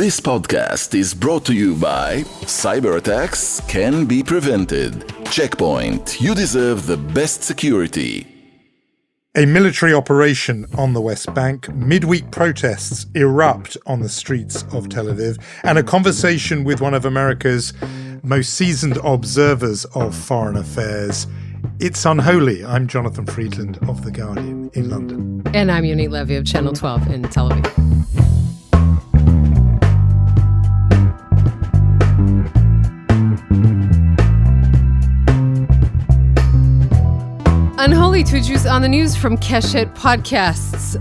This podcast is brought to you by Cyber attacks can be prevented. Checkpoint. You deserve the best security. A military operation on the West Bank, midweek protests erupt on the streets of Tel Aviv, and a conversation with one of America's most seasoned observers of foreign affairs. It's unholy. I'm Jonathan Friedland of The Guardian in London. And I'm Yonit Levy of Channel 12 in Tel Aviv. Unholy Twitches on the news from Keshet Podcasts.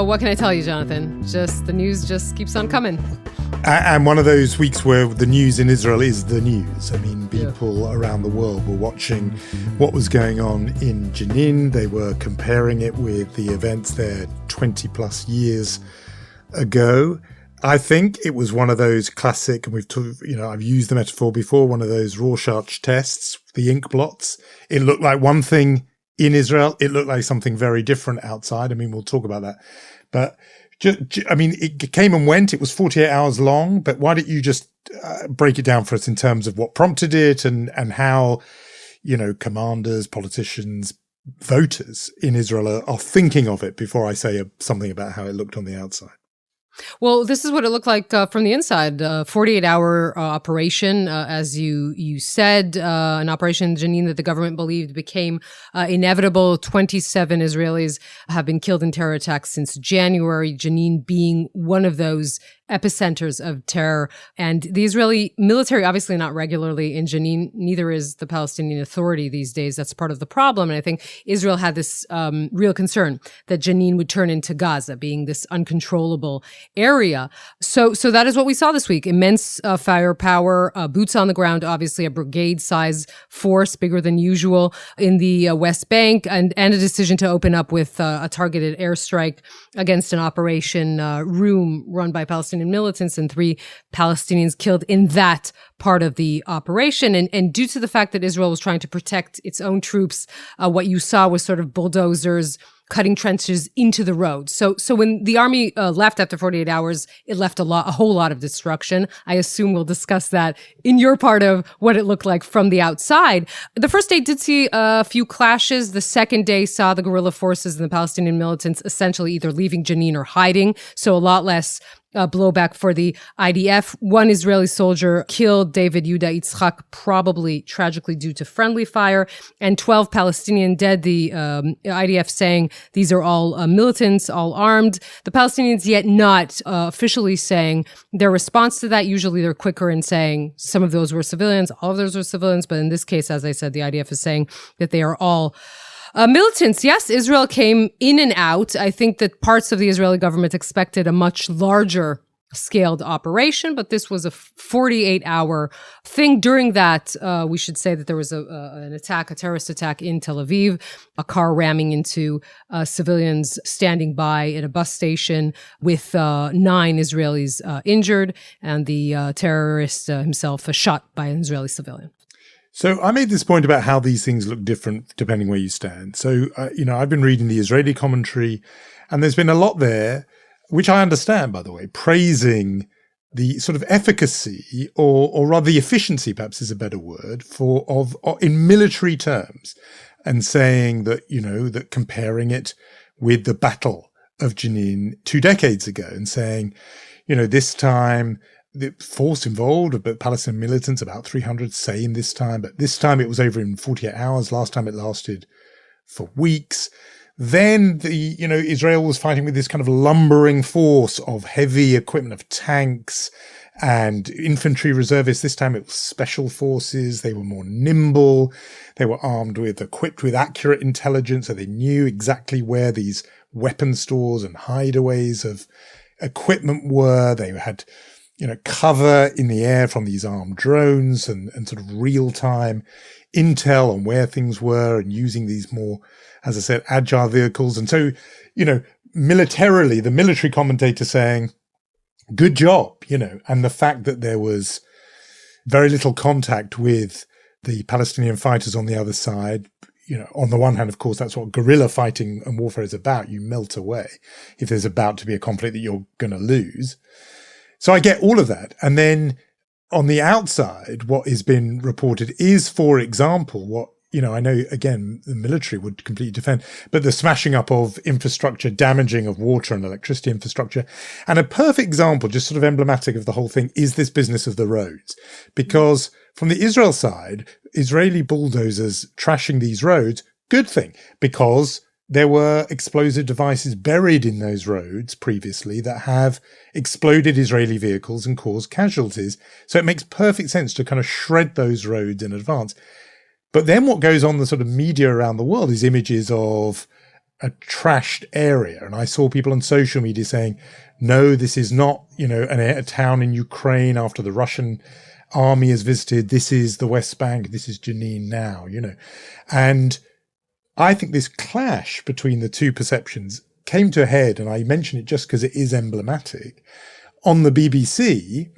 What can I tell you, Jonathan? Just the news just keeps on coming. And one of those weeks where the news in Israel is the news. I mean, people around the world were watching what was going on in Jenin. They were comparing it with the events there 20 plus years ago. I think it was one of those classic, and I've used the metaphor before, one of those Rorschach tests, the ink blots. It looked like one thing in Israel. It looked like something very different outside. I mean, we'll talk about that. But it came and went. It was 48 hours long. But why don't you just break it down for us in terms of what prompted it and how, commanders, politicians, voters in Israel are thinking of it before I say something about how it looked on the outside. Well, this is what it looked like from the inside. 48-hour operation, as you said, an operation in Jenin that the government believed became inevitable. 27 Israelis have been killed in terror attacks since January, Jenin being one of those epicenters of terror. And the Israeli military, obviously not regularly in Jenin, neither is the Palestinian Authority these days. That's part of the problem. And I think Israel had this real concern that Jenin would turn into Gaza, being this uncontrollable area. So that is what we saw this week. Immense firepower, boots on the ground, obviously a brigade-size force, bigger than usual in the West Bank, and a decision to open up with a targeted airstrike against an operation room run by Palestinian militants, and 3 Palestinians killed in that part of the operation. And due to the fact that Israel was trying to protect its own troops, what you saw was sort of bulldozers cutting trenches into the road. So when the army left after 48 hours, it left a whole lot of destruction. I assume we'll discuss that in your part of what it looked like from the outside. The first day did see a few clashes. The second day saw the guerrilla forces and the Palestinian militants essentially either leaving Jenin or hiding. So a lot less blowback for the IDF. One Israeli soldier killed, David Yuda Yitzchak, probably tragically due to friendly fire, and 12 Palestinian dead. The IDF saying these are all militants, all armed. The Palestinians yet not officially saying their response to that. Usually they're quicker in saying some of those were civilians, all of those were civilians. But in this case, as I said, the IDF is saying that they are all militants. Yes, Israel came in and out. I think that parts of the Israeli government expected a much larger scaled operation, but this was a 48-hour thing. During that, we should say that there was a terrorist attack in Tel Aviv, a car ramming into civilians standing by at a bus station with 9 Israelis injured, and the terrorist himself shot by an Israeli civilian. So I made this point about how these things look different depending where you stand. So, I've been reading the Israeli commentary, and there's been a lot there, which I understand, by the way, praising the sort of efficacy or rather the efficiency, perhaps is a better word, in military terms, and saying that, that comparing it with the Battle of Jenin 2 decades ago and saying, this time the force involved, but Palestinian militants, about 300, same this time. But this time it was over in 48 hours. Last time it lasted for weeks. Then Israel was fighting with this kind of lumbering force of heavy equipment, of tanks and infantry reservists. This time it was special forces. They were more nimble. They were equipped with accurate intelligence. So they knew exactly where these weapon stores and hideaways of equipment were. They had cover in the air from these armed drones and sort of real-time intel on where things were, and using these more, as I said, agile vehicles. And so, militarily, the military commentator saying, good job, and the fact that there was very little contact with the Palestinian fighters on the other side. On the one hand, of course, that's what guerrilla fighting and warfare is about. You melt away if there's about to be a conflict that you're going to lose. So I get all of that. And then on the outside, what has been reported is, for example, what, I know, again, the military would completely defend, but the smashing up of infrastructure, damaging of water and electricity infrastructure. And a perfect example, just sort of emblematic of the whole thing, is this business of the roads. Because from the Israel side, Israeli bulldozers trashing these roads, good thing, because there were explosive devices buried in those roads previously that have exploded Israeli vehicles and caused casualties. So it makes perfect sense to kind of shred those roads in advance. But then what goes on the sort of media around the world is images of a trashed area. And I saw people on social media saying, no, this is not, a town in Ukraine after the Russian army has visited. This is the West Bank. This is Jenin now, And I think this clash between the two perceptions came to a head, and I mention it just because it is emblematic, on the BBC,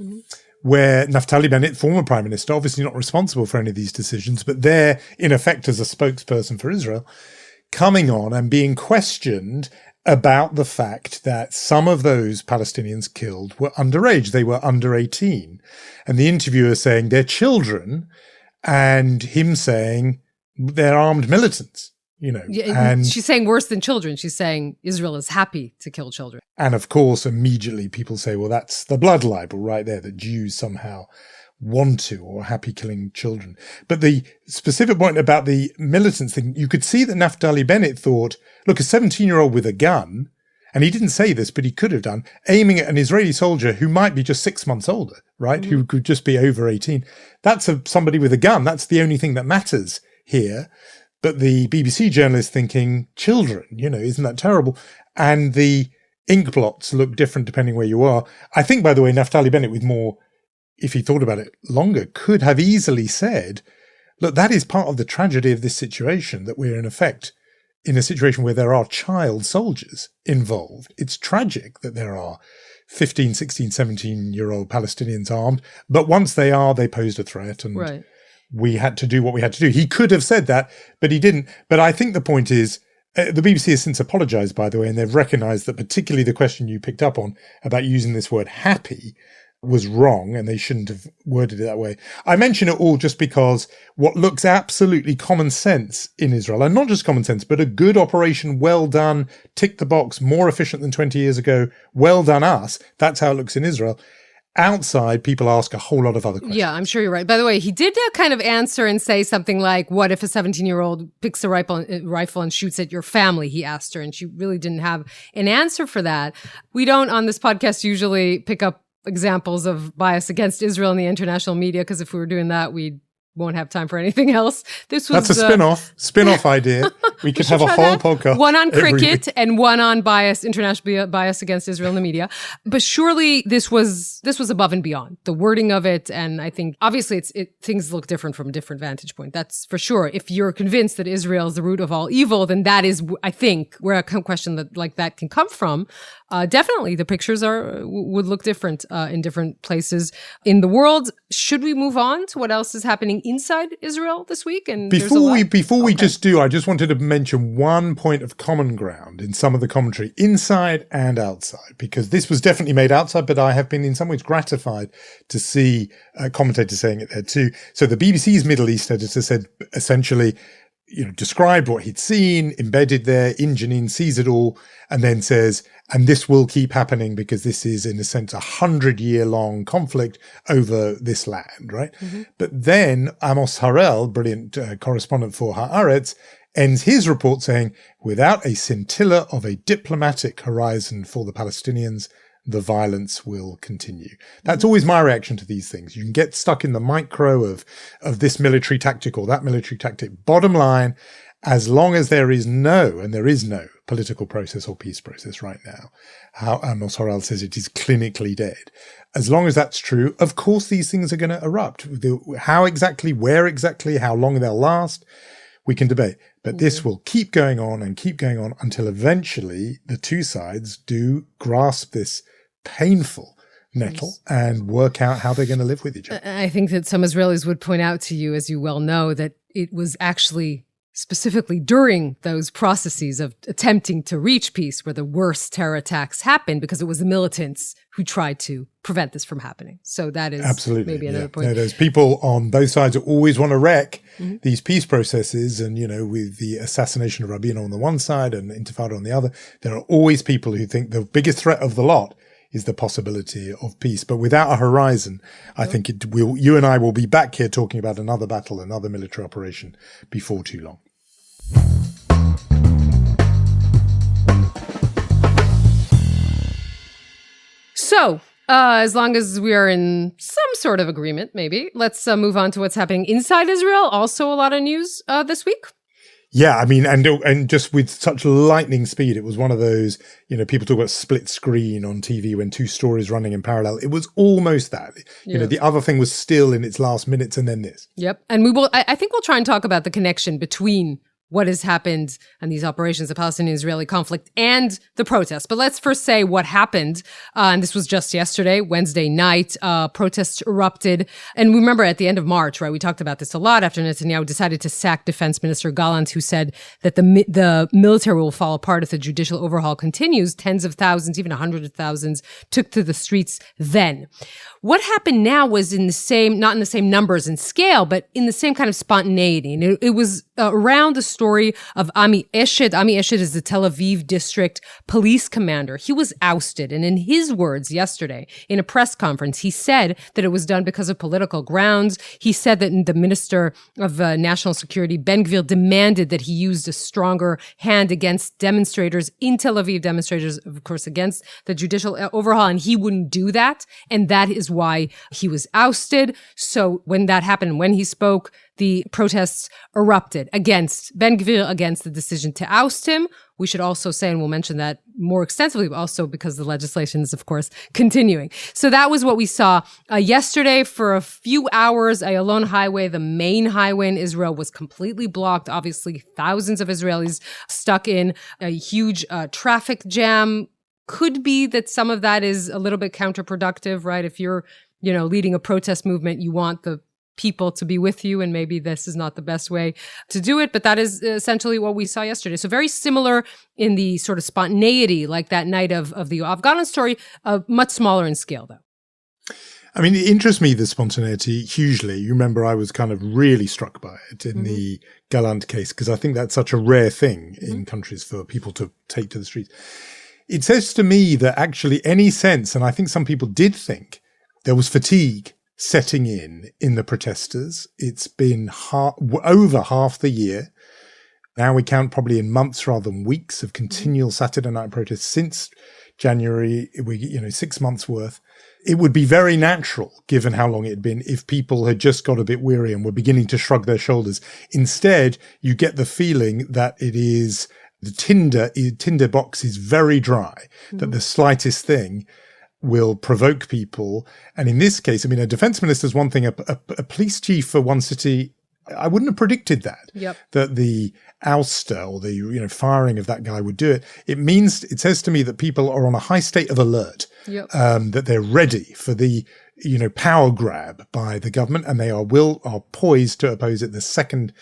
where Naftali Bennett, former Prime Minister, obviously not responsible for any of these decisions, but there, in effect, as a spokesperson for Israel, coming on and being questioned about the fact that some of those Palestinians killed were underage. They were under 18. And the interviewer saying they're children, and him saying they're armed militants. And she's saying worse than children. She's saying Israel is happy to kill children. And of course, immediately people say, well, that's the blood libel right there, that Jews somehow want to or are happy killing children. But the specific point about the militants thing, you could see that Naftali Bennett thought, look, a 17-year-old with a gun, and he didn't say this, but he could have done, aiming at an Israeli soldier who might be just 6 months older, right? Who could just be over 18. That's somebody with a gun. That's the only thing that matters here. But the BBC journalist thinking, children, isn't that terrible? And the ink blots look different depending where you are. I think, by the way, Naftali Bennett, with more, if he thought about it longer, could have easily said, look, that is part of the tragedy of this situation, that we're in effect in a situation where there are child soldiers involved. It's tragic that there are 15, 16, 17-year-old Palestinians armed. But once they are, they posed a threat. And right. We had to do what we had to do. He could have said that, but he didn't. But I think the point is, the BBC has since apologized, by the way, and they've recognized that particularly the question you picked up on about using this word happy was wrong, and they shouldn't have worded it that way. I mention it all just because what looks absolutely common sense in Israel, and not just common sense, but a good operation, well done, tick the box, more efficient than 20 years ago, well done us. That's how it looks in Israel. Outside, people ask a whole lot of other questions. Yeah, I'm sure you're right. By the way, he did kind of answer and say something like, what if a 17-year-old picks a rifle and shoots at your family? He asked her, and she really didn't have an answer for that. We don't, on this podcast, usually pick up examples of bias against Israel in the international media, because if we were doing that, we won't have time for anything else. That's a spin-off idea. We could have a whole podcast. One on cricket and one on international bias against Israel in the media. But surely this was above and beyond the wording of it. And I think obviously things look different from a different vantage point. That's for sure. If you're convinced that Israel is the root of all evil, then that is, I think, where a question that can come from. Definitely the pictures would look different in different places in the world. Should we move on to what else is happening inside Israel this week? And before we just do, I just wanted to mention one point of common ground in some of the commentary, inside and outside, because this was definitely made outside, but I have been in some ways gratified to see commentators saying it there too. So the BBC's Middle East editor said essentially, described what he'd seen, embedded there in Jenin, sees it all, and then says, and this will keep happening because this is, in a sense, 100-year-long conflict over this land, right? Mm-hmm. But then Amos Harel, brilliant correspondent for Haaretz, ends his report saying, without a scintilla of a diplomatic horizon for the Palestinians, the violence will continue. That's always my reaction to these things. You can get stuck in the micro of this military tactic or that military tactic. Bottom line, as long as there is no political process or peace process right now, how Amos Harel says it is clinically dead. As long as that's true, of course these things are going to erupt. How exactly, where exactly, how long they'll last, we can debate. But this will keep going on until eventually the two sides do grasp this painful nettle and work out how they're going to live with each other. I think that some Israelis would point out to you, as you well know, that it was actually specifically during those processes of attempting to reach peace where the worst terror attacks happened, because it was the militants who tried to prevent this from happening. So that is absolutely maybe another point. No, there's people on both sides who always want to wreck these peace processes. And, with the assassination of Rabin on the one side and Intifada on the other, there are always people who think the biggest threat of the lot is the possibility of peace. But without a horizon, I think you and I will be back here talking about another battle, another military operation before too long. So, as long as we are in some sort of agreement, maybe, let's move on to what's happening inside Israel. Also a lot of news this week. Yeah, I mean, and just with such lightning speed, it was one of those, people talk about split screen on TV when two stories running in parallel. It was almost that. The other thing was still in its last minutes, and then this. Yep. And I think we'll try and talk about the connection between what has happened and these operations, the Palestinian-Israeli conflict and the protests. But let's first say what happened. And this was just yesterday, Wednesday night, protests erupted. And remember at the end of March, right, we talked about this a lot after Netanyahu decided to sack Defense Minister Gallant, who said that the military will fall apart if the judicial overhaul continues. Tens of thousands, even hundreds of thousands took to the streets then. What happened now was not in the same numbers and scale, but in the same kind of spontaneity. And it was around the story of Ami Eshed. Ami Eshed is the Tel Aviv district police commander. He was ousted. And in his words yesterday, in a press conference, he said that it was done because of political grounds. He said that the Minister of National Security, Ben Gvir, demanded that he used a stronger hand against demonstrators in Tel Aviv, demonstrators, of course, against the judicial overhaul, and he wouldn't do that. And that is why he was ousted. So when that happened, when he spoke, the protests erupted against Ben Gvir, against the decision to oust him. We should also say, and we'll mention that more extensively, but also because the legislation is, of course, continuing. So that was what we saw yesterday. For a few hours, Ayalon Highway, the main highway in Israel, was completely blocked. Obviously, thousands of Israelis stuck in a huge traffic jam. Could be that some of that is a little bit counterproductive, right? If you're, leading a protest movement, you want the people to be with you, and maybe this is not the best way to do it, but that is essentially what we saw yesterday. So very similar in the sort of spontaneity, like that night of the Yoav Gallant story, much smaller in scale, though. I mean, it interests me, the spontaneity, hugely. You remember I was kind of really struck by it in the Gallant case, because I think that's such a rare thing in countries for people to take to the streets. It says to me that actually any sense, and I think some people did think, there was fatigue setting in the protesters. It's been over half the year. Now we count probably in months rather than weeks of continual Saturday night protests since January, 6 months worth. It would be very natural, given how long it had been, if people had just got a bit weary and were beginning to shrug their shoulders. Instead, you get the feeling that it is the tinder box is very dry, that the slightest thing will provoke people. And in this case, I mean, a defense minister is one thing, a police chief for one city, I wouldn't have predicted that, that the ouster or the firing of that guy would do it. It says to me that people are on a high state of alert, that they're ready for the power grab by the government, and they are poised to oppose it the second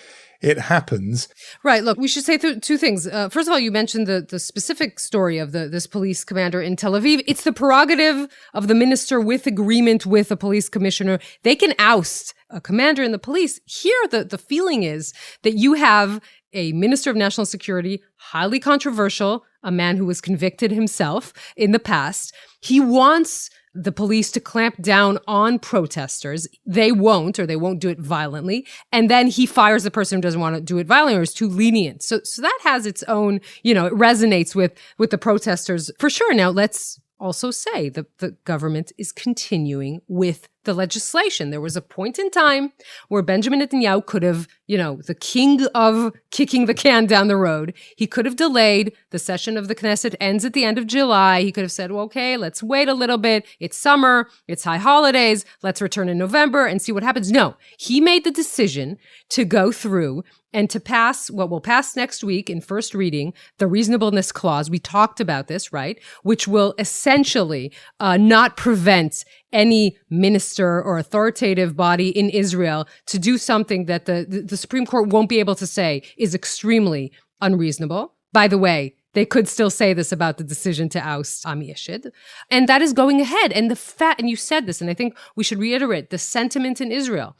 it happens. Right. Look, we should say two things. First of all, you mentioned the specific story of this police commander in Tel Aviv. It's the prerogative of the minister, with agreement with a police commissioner. They can oust a commander in the police. Here, the feeling is that you have a minister of national security, highly controversial, a man who was convicted himself in the past. He wants the police to clamp down on protesters. They won't do it violently. And then he fires the person who doesn't want to do it violently or is too lenient. So that has its own, it resonates with the protesters for sure. Now, let's also say that the government is continuing with the legislation. There was a point in time where Benjamin Netanyahu could have, the king of kicking the can down the road, he could have delayed. The session of the Knesset ends at the end of July. He could have said, well, okay, let's wait a little bit. It's summer. It's high holidays. Let's return in November and see what happens. No, he made the decision to go through and to pass what will pass next week in first reading, the reasonableness clause. We talked about this, right? Which will essentially not prevent any minister or authoritative body in Israel to do something that the Supreme Court won't be able to say is extremely unreasonable. By the way, they could still say this about the decision to oust Ami Eshid. And that is going ahead. And and you said this, and I think we should reiterate, the sentiment in Israel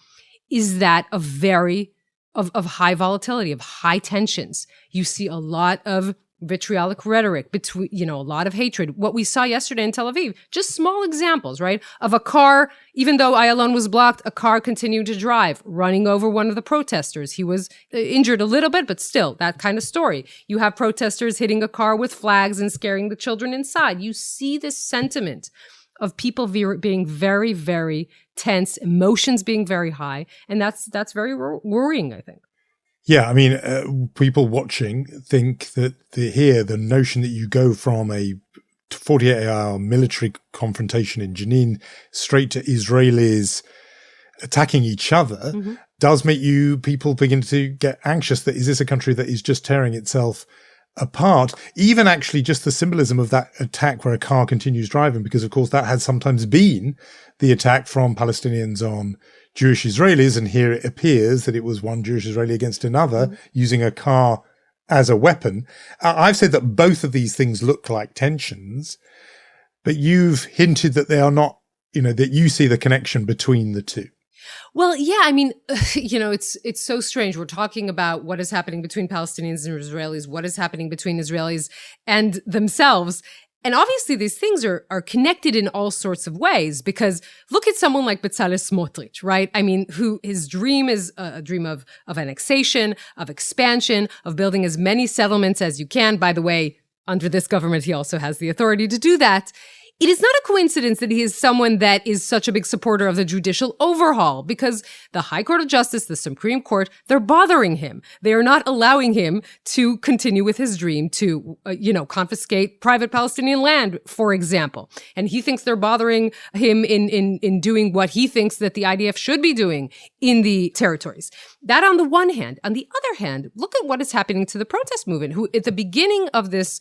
is that of high volatility, of high tensions. You see a lot of vitriolic rhetoric, between, a lot of hatred. What we saw yesterday in Tel Aviv, just small examples, right? Of a car, even though Ayalon was blocked, a car continued to drive, running over one of the protesters. He was injured a little bit, but still, that kind of story. You have protesters hitting a car with flags and scaring the children inside. You see this sentiment of people being very, very tense, emotions being very high, and that's very worrying, I think. Yeah, I mean, people watching think that the notion that you go from a 48-hour military confrontation in Jenin straight to Israelis attacking each other does make people begin to get anxious that is this a country that is just tearing itself apart? Even actually just the symbolism of that attack where a car continues driving, because of course that has sometimes been the attack from Palestinians on Jewish Israelis, and here it appears that it was one Jewish Israeli against another using a car as a weapon. I've said that both of these things look like tensions, but you've hinted that they are not, that you see the connection between the two. Well, yeah, I mean, it's so strange. We're talking about what is happening between Palestinians and Israelis, what is happening between Israelis and themselves. And obviously these things are connected in all sorts of ways, because look at someone like Bezalel Smotrich, right? I mean, who his dream is a dream of annexation, of expansion, of building as many settlements as you can. By the way, under this government, he also has the authority to do that. It is not a coincidence that he is someone that is such a big supporter of the judicial overhaul, because the High Court of Justice, the Supreme Court, they're bothering him. They are not allowing him to continue with his dream to, confiscate private Palestinian land, for example. And he thinks they're bothering him in doing what he thinks that the IDF should be doing in the territories. That on the one hand. On the other hand, look at what is happening to the protest movement, who at the beginning of this,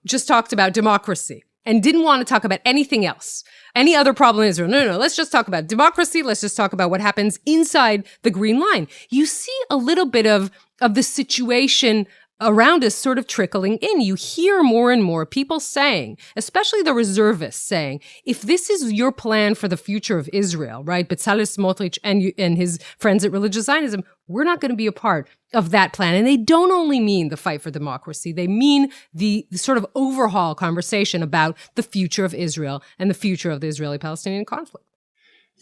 just talked about democracy and didn't want to talk about anything else, any other problem in Israel. No, let's just talk about democracy. Let's just talk about what happens inside the Green Line. You see a little bit of the situation around us sort of trickling in. You hear more and more people saying, especially the reservists saying, if this is your plan for the future of Israel, right, Bezalel Smotrich and his friends at Religious Zionism, we're not going to be a part of that plan. And they don't only mean the fight for democracy. They mean the sort of overhaul conversation about the future of Israel and the future of the Israeli-Palestinian conflict.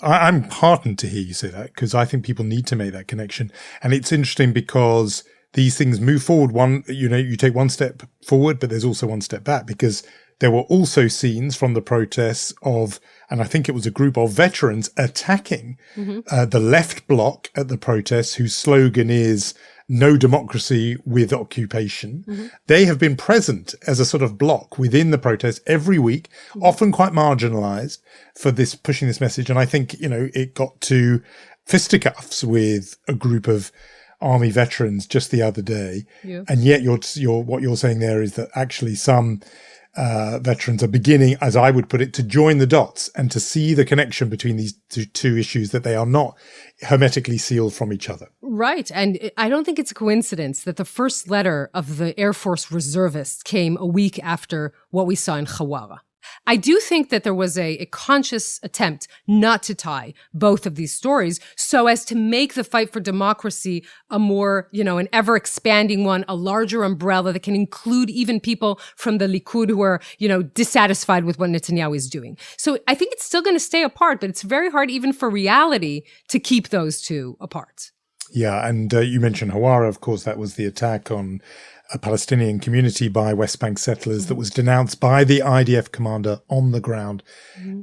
I'm heartened to hear you say that, because I think people need to make that connection. And it's interesting because these things move forward. You take one step forward, but there's also one step back, because there were also scenes from the protests of, and I think it was a group of veterans attacking the left bloc at the protests, whose slogan is "No democracy with occupation." They have been present as a sort of bloc within the protests every week, often quite marginalized for pushing this message. And I think, it got to fisticuffs with a group of army veterans just the other day. Yeah. And yet what you're saying there is that actually some veterans are beginning, as I would put it, to join the dots and to see the connection between these two issues, that they are not hermetically sealed from each other. Right. And I don't think it's a coincidence that the first letter of the Air Force reservists came a week after what we saw in Hawara. I do think that there was a conscious attempt not to tie both of these stories so as to make the fight for democracy a more, an ever-expanding one, a larger umbrella that can include even people from the Likud who are, dissatisfied with what Netanyahu is doing. So I think it's still going to stay apart, but it's very hard even for reality to keep those two apart. Yeah, and you mentioned Hawara. Of course, that was the attack on a Palestinian community by West Bank settlers that was denounced by the IDF commander on the ground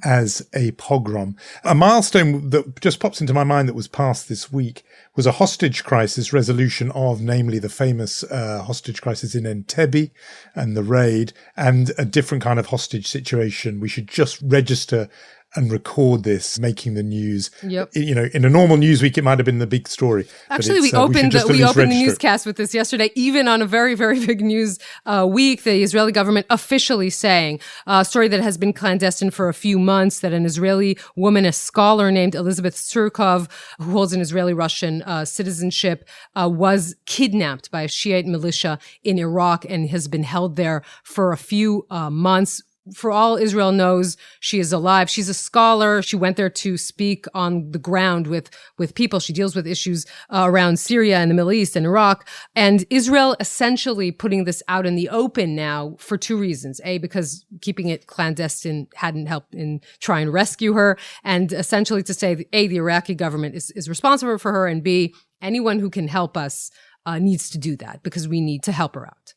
as a pogrom. A milestone that just pops into my mind that was passed this week was a hostage crisis resolution of, namely, the famous hostage crisis in Entebbe and the raid, and a different kind of hostage situation. We should just register and record this making the news. Yep. In a normal news week, it might have been the big story. Actually, we opened the newscast with this yesterday, even on a very, very big news week. The Israeli government officially saying a story that has been clandestine for a few months, that an Israeli woman, a scholar named Elizabeth Surkov, who holds an Israeli-Russian citizenship, was kidnapped by a Shiite militia in Iraq and has been held there for a few months. For all Israel knows, she is alive. She's a scholar. She went there to speak on the ground with people. She deals with issues around Syria and the Middle East and Iraq. And Israel essentially putting this out in the open now for two reasons. A, because keeping it clandestine hadn't helped in trying to rescue her. And essentially to say, A, the Iraqi government is responsible for her. And B, anyone who can help us needs to do that because we need to help her out.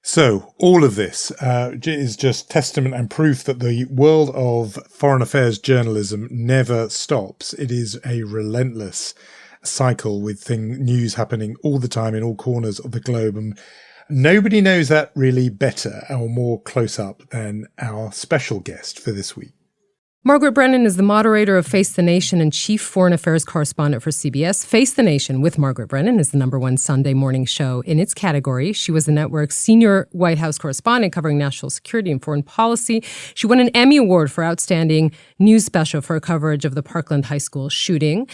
So all of this is just testament and proof that the world of foreign affairs journalism never stops. It is a relentless cycle with news happening all the time in all corners of the globe. And nobody knows that really better or more close up than our special guest for this week. Margaret Brennan is the moderator of Face the Nation and chief foreign affairs correspondent for CBS. Face the Nation with Margaret Brennan is the #1 Sunday morning show in its category. She was the network's senior White House correspondent covering national security and foreign policy. She won an Emmy Award for Outstanding News Special for her coverage of the Parkland High School shooting.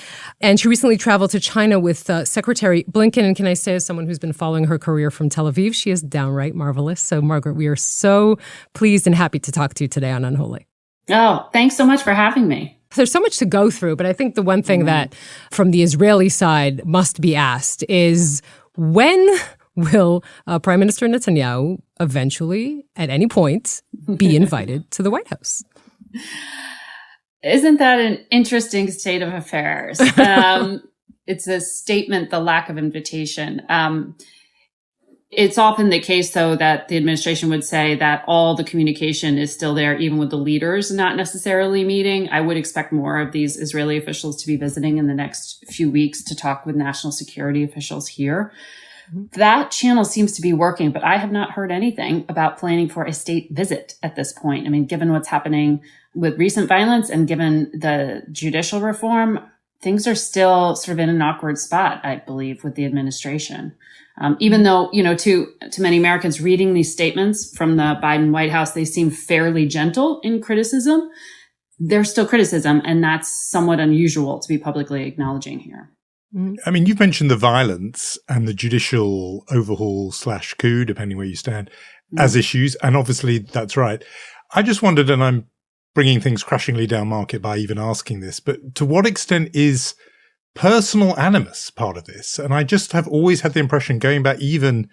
And she recently traveled to China with Secretary Blinken. And can I say, as someone who's been following her career from Tel Aviv, she is downright marvelous. So, Margaret, we are so pleased and happy to talk to you today on Unholy. Oh, thanks so much for having me. There's so much to go through, but I think the one thing that from the Israeli side must be asked is when will Prime Minister Netanyahu eventually, at any point, be invited to the White House? Isn't that an interesting state of affairs? It's a statement, the lack of invitation. It's often the case, though, that the administration would say that all the communication is still there, even with the leaders not necessarily meeting. I would expect more of these Israeli officials to be visiting in the next few weeks to talk with national security officials here. That channel seems to be working, but I have not heard anything about planning for a state visit at this point. I mean, given what's happening with recent violence and given the judicial reform, things are still sort of in an awkward spot, I believe, with the administration. Even though, to many Americans reading these statements from the Biden White House, they seem fairly gentle in criticism. There's still criticism, and that's somewhat unusual to be publicly acknowledging here. I mean, you've mentioned the violence and the judicial overhaul / coup, depending where you stand, as issues. And obviously that's right. I just wondered, and I'm bringing things crashingly down market by even asking this, but to what extent is personal animus part of this? And I just have always had the impression, going back even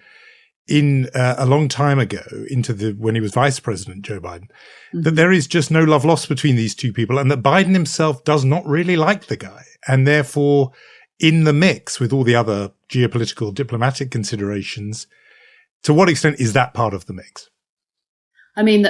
in a long time ago into when he was vice president, Joe Biden, that there is just no love lost between these two people, and that Biden himself does not really like the guy. And therefore, in the mix with all the other geopolitical diplomatic considerations, to what extent is that part of the mix? I mean,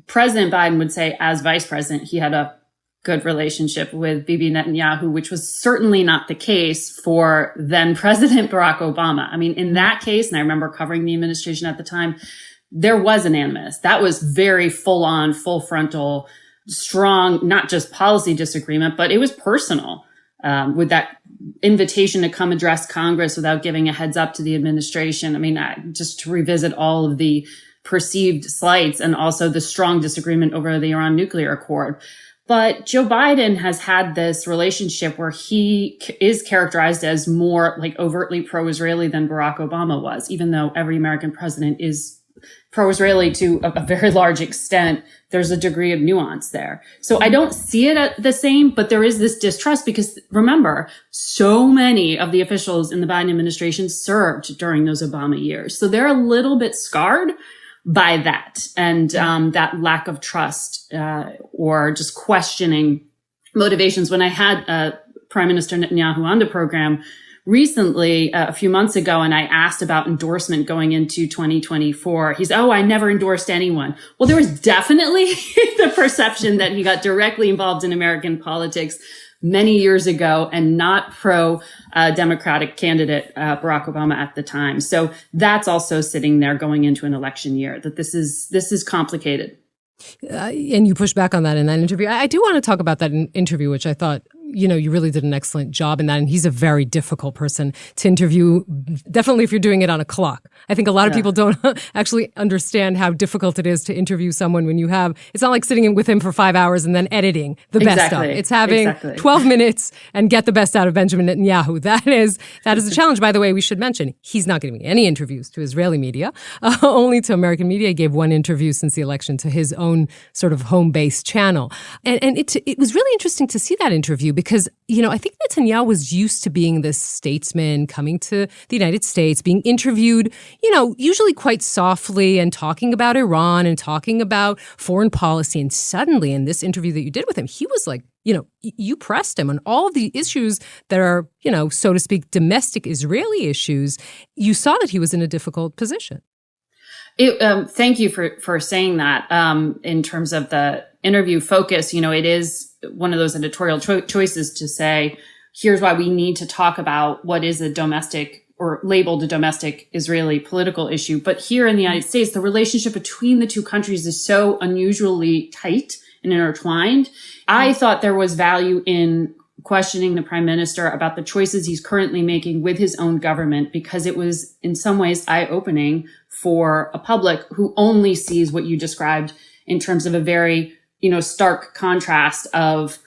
President Biden would say as vice president, he had a good relationship with Bibi Netanyahu, which was certainly not the case for then President Barack Obama. I mean, in that case, and I remember covering the administration at the time, there was an animus. That was very full on, full frontal, strong, not just policy disagreement, but it was personal, with that invitation to come address Congress without giving a heads up to the administration. I mean, just to revisit all of the perceived slights and also the strong disagreement over the Iran nuclear accord. But Joe Biden has had this relationship where he is characterized as more like overtly pro-Israeli than Barack Obama was, even though every American president is pro-Israeli to a very large extent. There's a degree of nuance there. So I don't see it the same, but there is this distrust because remember, so many of the officials in the Biden administration served during those Obama years. So they're a little bit scarred by that and that lack of trust or just questioning motivations. When I had Prime Minister Netanyahu on the program recently, a few months ago, and I asked about endorsement going into 2024, he's, I never endorsed anyone. Well, there was definitely the perception that he got directly involved in American politics many years ago and not pro-Democratic candidate Barack Obama at the time. So that's also sitting there going into an election year, that this is complicated. And you pushed back on that in that interview. I do want to talk about that interview, which I thought, you really did an excellent job in that. And he's a very difficult person to interview, definitely if you're doing it on a clock. I think a lot of people don't actually understand how difficult it is to interview someone when it's not like sitting with him for 5 hours and then editing the best of. It's having 12 minutes and get the best out of Benjamin Netanyahu. That is a challenge. By the way, we should mention, he's not giving any interviews to Israeli media, only to American media. He gave one interview since the election to his own sort of home-based channel. And it was really interesting to see that interview because, I think Netanyahu was used to being this statesman coming to the United States, being interviewed, usually quite softly and talking about Iran and talking about foreign policy. And suddenly in this interview that you did with him, he was like, you pressed him on all of the issues that are, so to speak, domestic Israeli issues. You saw that he was in a difficult position. Thank you for saying that. In terms of the interview focus, it is one of those editorial choices to say, here's why we need to talk about what is a domestic or labeled a domestic Israeli political issue. But here in the United States, the relationship between the two countries is so unusually tight and intertwined. I thought there was value in questioning the prime minister about the choices he's currently making with his own government, because it was in some ways eye-opening for a public who only sees what you described in terms of a very, stark contrast of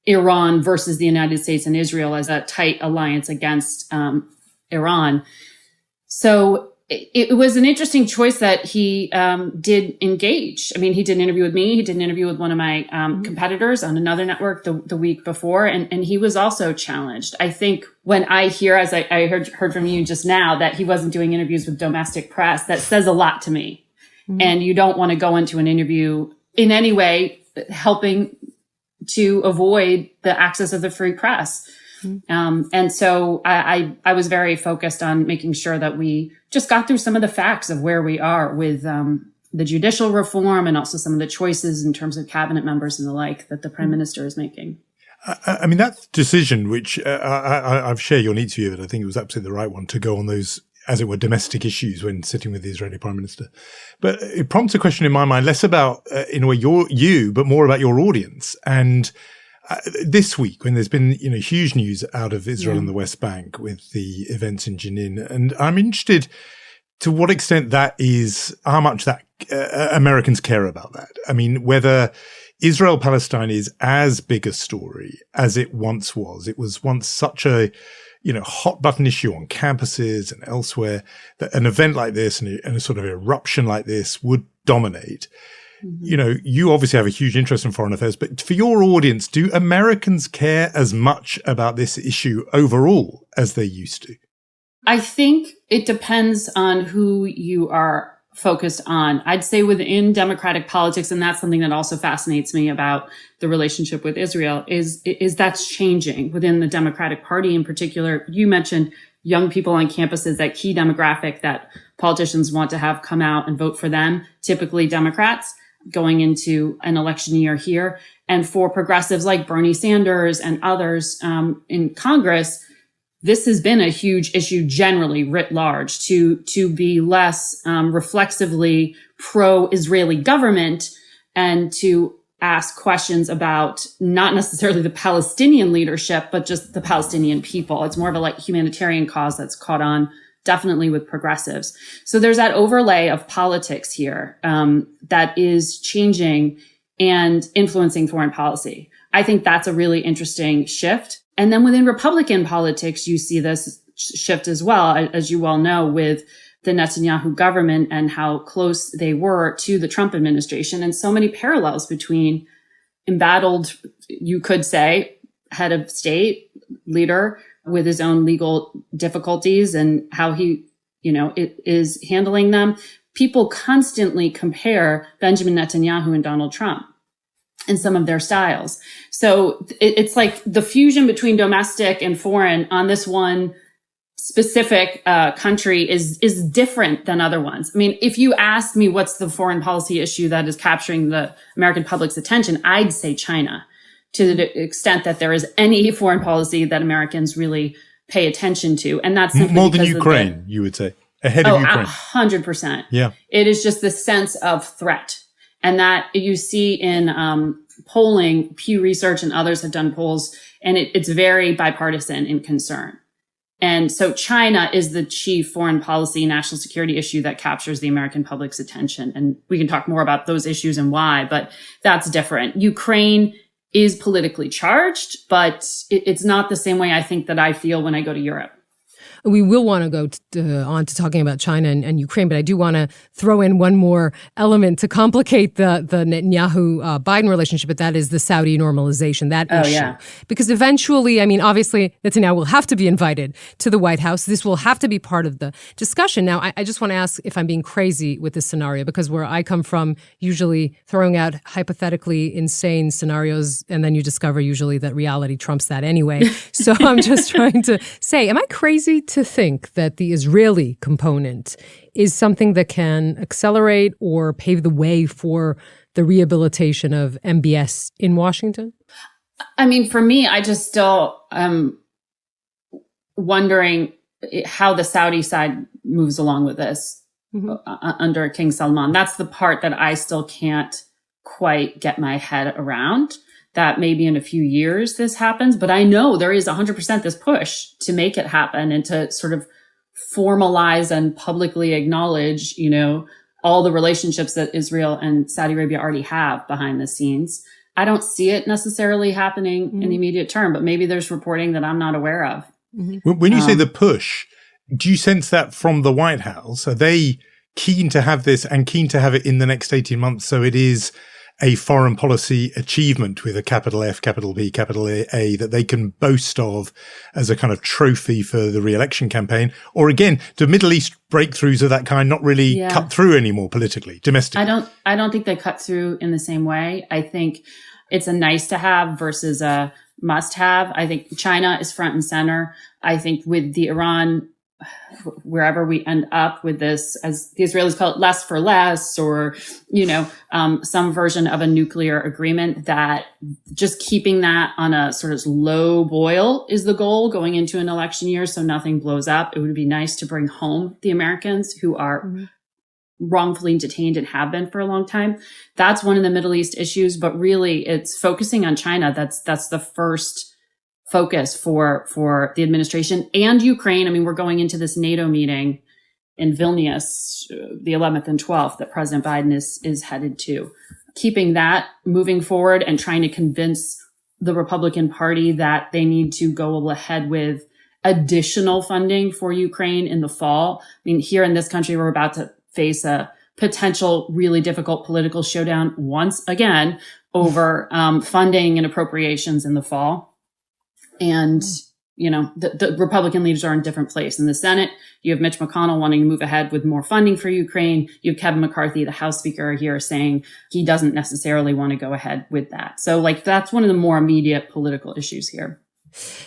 Iran versus the United States and Israel as a tight alliance against Iran. So it was an interesting choice that he did engage. I mean, he did an interview with me. He did an interview with one of my competitors on another network the week before, and he was also challenged. I think when I hear, as I heard from you just now, that he wasn't doing interviews with domestic press, that says a lot to me. Mm-hmm. And you don't want to go into an interview in any way helping to avoid the access of the free press. And so I was very focused on making sure that we just got through some of the facts of where we are with the judicial reform and also some of the choices in terms of cabinet members and the like that the prime minister is making. I mean, that decision, which I've shared your needs view of it, I think it was absolutely the right one to go on those, as it were, domestic issues when sitting with the Israeli prime minister. But it prompts a question in my mind, less about, in a way, you, but more about your audience. And this week, when there's been, huge news out of Israel and the West Bank with the events in Jenin, and I'm interested to what extent that is, how much that Americans care about that. I mean, whether Israel-Palestine is as big a story as it once was. It was once such a, hot button issue on campuses and elsewhere that an event like this and a sort of eruption like this would dominate. Mm-hmm. You obviously have a huge interest in foreign affairs, but for your audience, do Americans care as much about this issue overall as they used to? I think it depends on who you are focused on. I'd say within democratic politics, and that's something that also fascinates me about the relationship with Israel, is that's changing within the Democratic Party in particular. You mentioned young people on campuses, that key demographic that politicians want to have come out and vote for them, typically Democrats, going into an election year here. And for progressives like Bernie Sanders and others in Congress, this has been a huge issue generally writ large to be less reflexively pro-Israeli government and to ask questions about not necessarily the Palestinian leadership, but just the Palestinian people. It's more of a humanitarian cause that's caught on definitely with progressives. So there's that overlay of politics here that is changing and influencing foreign policy. I think that's a really interesting shift. And then within Republican politics, you see this shift as well, as you well know, with the Netanyahu government and how close they were to the Trump administration, and so many parallels between embattled, you could say, head of state leader with his own legal difficulties and how he, it is handling them. People constantly compare Benjamin Netanyahu and Donald Trump and some of their styles. So it's like the fusion between domestic and foreign on this one specific country is different than other ones. I mean, if you asked me what's the foreign policy issue that is capturing the American public's attention, I'd say China, to the extent that there is any foreign policy that Americans really pay attention to. And that's simply more than Ukraine, you would say, ahead of Ukraine. 100%. Yeah. It is just the sense of threat. And that you see in polling, Pew Research and others have done polls, and it's very bipartisan in concern. And so China is the chief foreign policy, national security issue that captures the American public's attention. And we can talk more about those issues and why, but that's different. Ukraine is politically charged, but it's not the same way I think that I feel when I go to Europe. We will want to go on to talking about China and Ukraine, but I do want to throw in one more element to complicate the Netanyahu-Biden relationship, but that is the Saudi normalization, that issue. Yeah. Because eventually, I mean, obviously, Netanyahu will have to be invited to the White House. This will have to be part of the discussion. Now, I just want to ask if I'm being crazy with this scenario, because where I come from, usually throwing out hypothetically insane scenarios, and then you discover usually that reality trumps that anyway. So I'm just trying to say, am I crazy to think that the Israeli component is something that can accelerate or pave the way for the rehabilitation of MBS in Washington? I mean, for me, I just still am wondering how the Saudi side moves along with this under King Salman. That's the part that I still can't quite get my head around. That maybe in a few years this happens, but I know there is 100% this push to make it happen and to sort of formalize and publicly acknowledge, all the relationships that Israel and Saudi Arabia already have behind the scenes. I don't see it necessarily happening in the immediate term, but maybe there's reporting that I'm not aware of. When you say the push, do you sense that from the White House? Are they keen to have this and keen to have it in the next 18 months so it is a foreign policy achievement with a capital F, capital B, capital A that they can boast of as a kind of trophy for the re-election campaign? Or again, do Middle East breakthroughs of that kind not really cut through anymore politically, domestically? I don't think they cut through in the same way. I think it's a nice to have versus a must have. I think China is front and center. I think with the Iran, wherever we end up with this, as the Israelis call it, less for less, or, some version of a nuclear agreement, that just keeping that on a sort of low boil is the goal going into an election year so nothing blows up. It would be nice to bring home the Americans who are wrongfully detained and have been for a long time. That's one of the Middle East issues, but really it's focusing on China. That's the first focus for the administration and Ukraine. I mean, we're going into this NATO meeting in Vilnius, the 11th and 12th, that President Biden is headed to. Keeping that moving forward and trying to convince the Republican Party that they need to go ahead with additional funding for Ukraine in the fall. I mean, here in this country, we're about to face a potential really difficult political showdown once again over funding and appropriations in the fall. And, the Republican leaders are in a different place. In the Senate, you have Mitch McConnell wanting to move ahead with more funding for Ukraine. You have Kevin McCarthy, the House Speaker, here saying he doesn't necessarily want to go ahead with that. So that's one of the more immediate political issues here.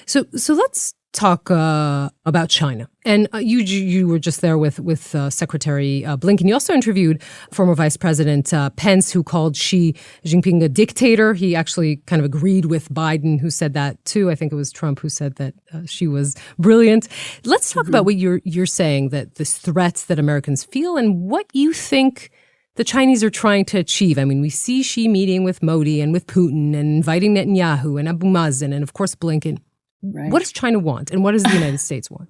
So let's talk about China. And you were just there with Secretary Blinken. You also interviewed former Vice President Pence, who called Xi Jinping a dictator. He actually kind of agreed with Biden, who said that too. I think it was Trump who said that Xi was brilliant. Let's talk about what you're saying, that this threats that Americans feel and what you think the Chinese are trying to achieve. I mean, we see Xi meeting with Modi and with Putin and inviting Netanyahu and Abu Mazen and, of course, Blinken. Right. What does China want, and what does the United States want?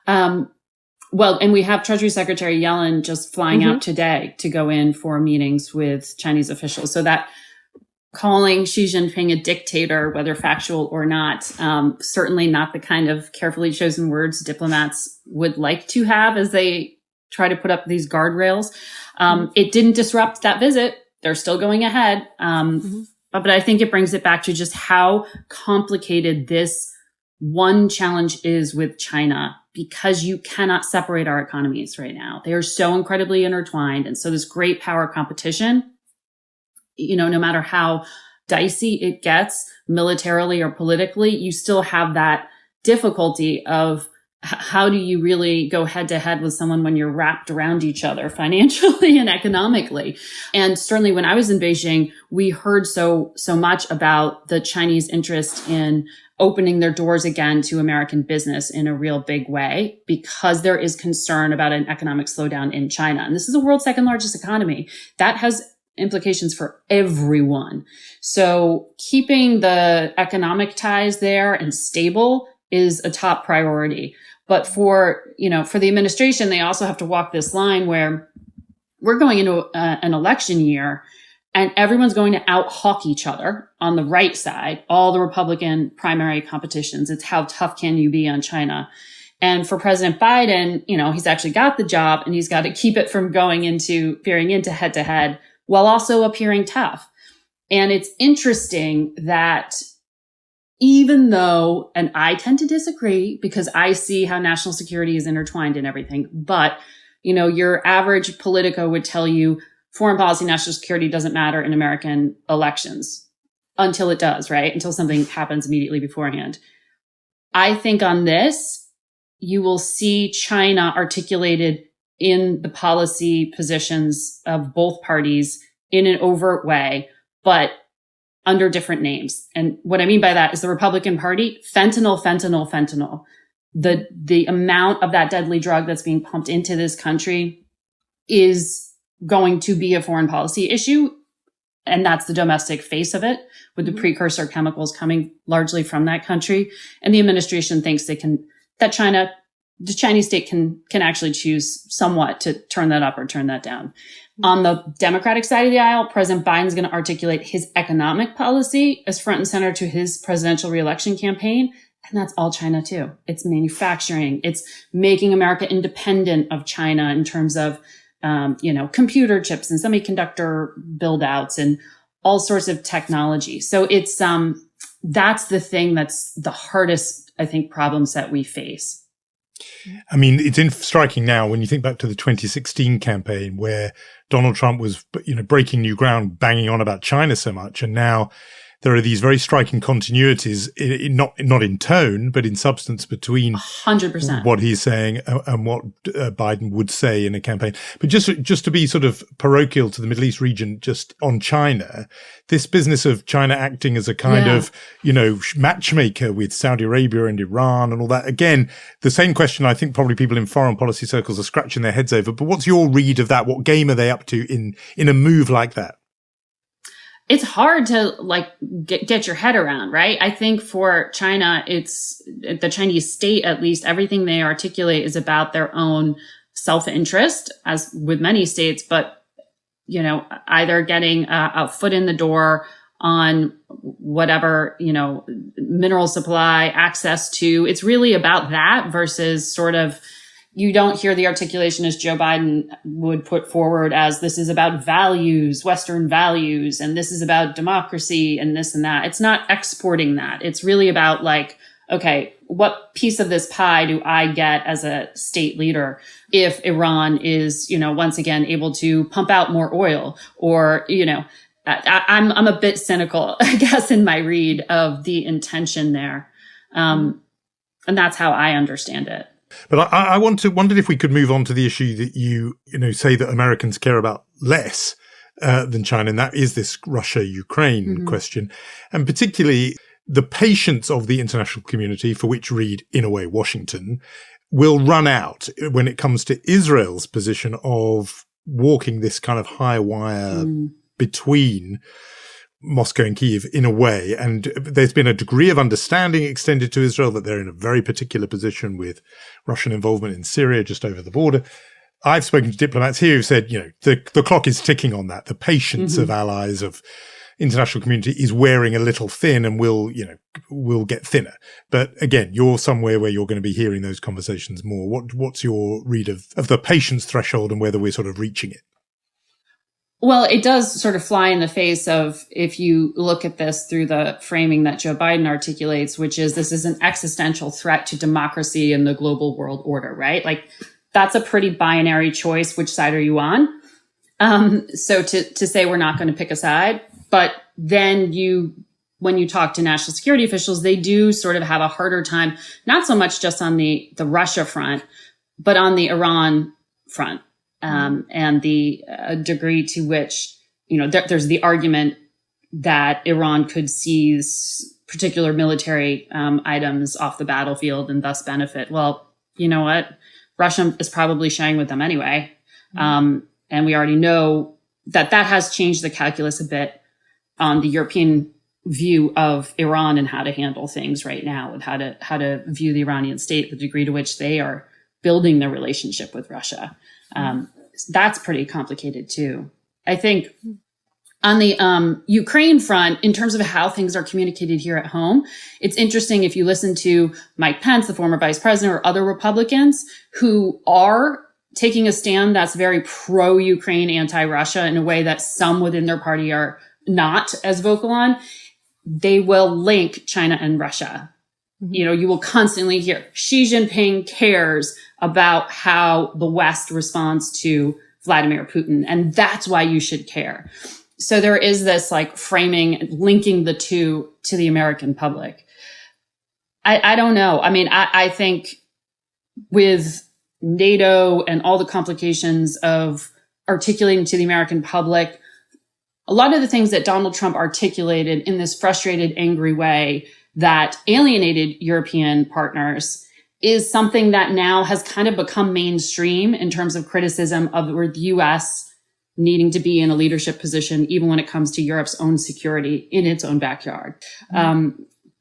Well, and we have Treasury Secretary Yellen just flying out today to go in for meetings with Chinese officials. So that calling Xi Jinping a dictator, whether factual or not, certainly not the kind of carefully chosen words diplomats would like to have as they try to put up these guardrails. It didn't disrupt that visit. They're still going ahead. But I think it brings it back to just how complicated this one challenge is with China, because you cannot separate our economies right now. They are so incredibly intertwined. And so this great power competition, no matter how dicey it gets militarily or politically, you still have that difficulty of how do you really go head to head with someone when you're wrapped around each other financially and economically? And certainly when I was in Beijing, we heard so much about the Chinese interest in opening their doors again to American business in a real big way, because there is concern about an economic slowdown in China. And this is the world's second largest economy. That has implications for everyone. So keeping the economic ties there and stable is a top priority. But for the administration, they also have to walk this line where we're going into an election year and everyone's going to out-hawk each other on the right side, all the Republican primary competitions. It's how tough can you be on China? And for President Biden, he's actually got the job and he's got to keep it from veering into head-to-head while also appearing tough. And it's interesting that even though, and I tend to disagree because I see how national security is intertwined in everything, but, your average Politico would tell you foreign policy, national security doesn't matter in American elections until it does, right? Until something happens immediately beforehand. I think on this, you will see China articulated in the policy positions of both parties in an overt way, but under different names. And what I mean by that is the Republican Party, fentanyl. The amount of that deadly drug that's being pumped into this country is going to be a foreign policy issue. And that's the domestic face of it, with the precursor chemicals coming largely from that country. And the administration thinks the Chinese state can actually choose somewhat to turn that up or turn that down. On the Democratic side of the aisle, President Biden's going to articulate his economic policy as front and center to his presidential reelection campaign. And that's all China too. It's manufacturing. It's making America independent of China in terms of, computer chips and semiconductor build outs and all sorts of technology. So it's, that's the thing that's the hardest, I think, problems that we face. I mean, it's striking now when you think back to the 2016 campaign where Donald Trump was, breaking new ground, banging on about China so much. And now there are these very striking continuities, not in tone, but in substance between 100% what he's saying and what Biden would say in a campaign. But just to be sort of parochial to the Middle East region, just on China, this business of China acting as a kind of, matchmaker with Saudi Arabia and Iran and all that. Again, the same question I think probably people in foreign policy circles are scratching their heads over. But what's your read of that? What game are they up to in a move like that? It's hard to get your head around, right? I think for China, it's the Chinese state, at least everything they articulate is about their own self-interest, as with many states, but, either getting a foot in the door on whatever, mineral supply, access to. It's really about that versus sort of, you don't hear the articulation as Joe Biden would put forward as this is about values, Western values, and this is about democracy and this and that. It's not exporting that. It's really about okay, what piece of this pie do I get as a state leader if Iran is, once again able to pump out more oil or, I'm a bit cynical, I guess, in my read of the intention there. And that's how I understand it. But I wondered if we could move on to the issue that you say that Americans care about less than China, and that is this Russia-Ukraine question, and particularly the patience of the international community, for which read, in a way, Washington, will run out when it comes to Israel's position of walking this kind of high wire between Moscow and Kyiv in a way. And there's been a degree of understanding extended to Israel that they're in a very particular position with Russian involvement in Syria just over the border. I've spoken to diplomats here who've said, the clock is ticking on that. The patience of allies, of international community is wearing a little thin and will get thinner. But again, you're somewhere where you're going to be hearing those conversations more. What's your read of the patience threshold and whether we're sort of reaching it? Well, it does sort of fly in the face of, if you look at this through the framing that Joe Biden articulates, which is this is an existential threat to democracy and the global world order, right? That's a pretty binary choice. Which side are you on? So to say we're not going to pick a side, but then when you talk to national security officials, they do sort of have a harder time, not so much just on the Russia front, but on the Iran front. And the degree to which, there's the argument that Iran could seize particular military items off the battlefield and thus benefit. Well, you know what? Russia is probably sharing with them anyway. And we already know that has changed the calculus a bit on the European view of Iran and how to handle things right now, and how to view the Iranian state, the degree to which they are building their relationship with Russia. That's pretty complicated too. I think on the Ukraine front, in terms of how things are communicated here at home, it's interesting if you listen to Mike Pence, the former vice president, or other Republicans who are taking a stand that's very pro-Ukraine, anti-Russia in a way that some within their party are not as vocal on. They will link China and Russia. You know, you will constantly hear Xi Jinping cares about how the West responds to Vladimir Putin, and that's why you should care. So there is this like framing, linking the two to the American public. I don't know. I mean, I think with NATO and all the complications of articulating to the American public, a lot of the things that Donald Trump articulated in this frustrated, angry way that alienated European partners is something that now has kind of become mainstream in terms of criticism of the U.S. needing to be in a leadership position, even when it comes to Europe's own security in its own backyard.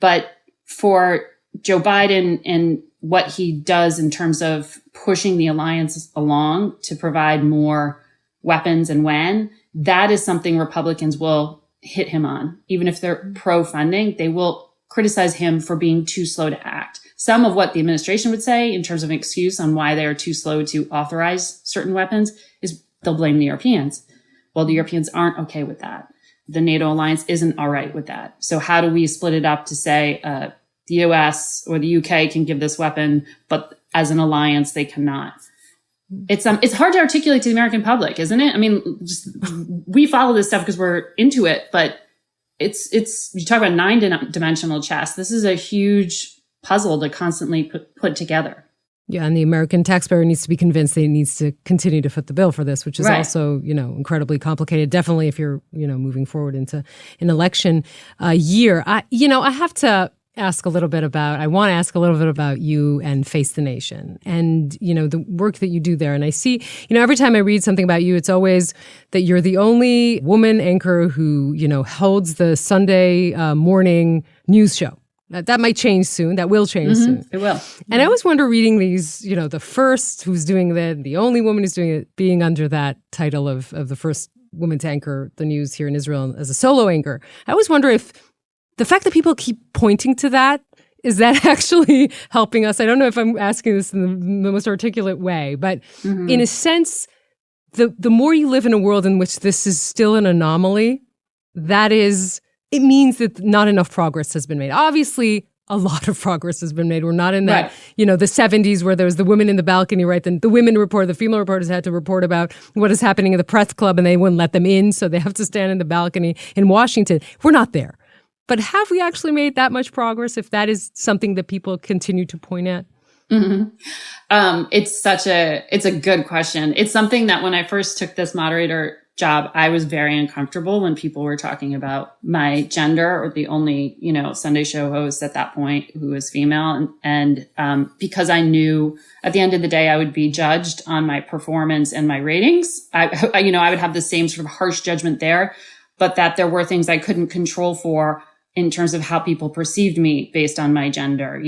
But for Joe Biden and what he does in terms of pushing the alliance along to provide more weapons and when, that is something Republicans will hit him on. Even if they're pro-funding, they will criticize him for being too slow to act. Some of what the administration would say in terms of an excuse on why they are too slow to authorize certain weapons is they'll blame the Europeans. Well, the Europeans aren't okay with that. The NATO alliance isn't all right with that. So how do we split it up to say the US or the UK can give this weapon, but as an alliance, they cannot? It's hard to articulate to the American public, isn't it? I mean, we follow this stuff because we're into it, but it's you talk about 9-dimensional chess. This is a huge puzzle to constantly put together. Yeah, and the American taxpayer needs to be convinced that he needs to continue to foot the bill for this, which is also, incredibly complicated. Definitely if you're, moving forward into an election year. I have to ask a little bit about you and Face the Nation and, the work that you do there. And I see, every time I read something about you, it's always that you're the only woman anchor who, holds the Sunday morning news show. That might change soon. That will change soon. It will. And I always wonder reading these, the first who's doing that, the only woman who's doing it, being under that title of the first woman to anchor the news here in Israel as a solo anchor. I always wonder if the fact that people keep pointing to that, is that actually helping us? I don't know if I'm asking this in the most articulate way, but in a sense, the more you live in a world in which this is still an anomaly, it means that not enough progress has been made. Obviously, a lot of progress has been made. We're not in that, the 70s where there was the women in the balcony, right? Then the women report, the female reporters had to report about what is happening in the press club and they wouldn't let them in. So they have to stand in the balcony in Washington. We're not there. But have we actually made that much progress if that is something that people continue to point at? It's a good question. It's something that when I first took this moderator job, I was very uncomfortable when people were talking about my gender, or the only, Sunday show host at that point who was female. And because I knew at the end of the day, I would be judged on my performance and my ratings. I would have the same sort of harsh judgment there, but that there were things I couldn't control for in terms of how people perceived me based on my gender,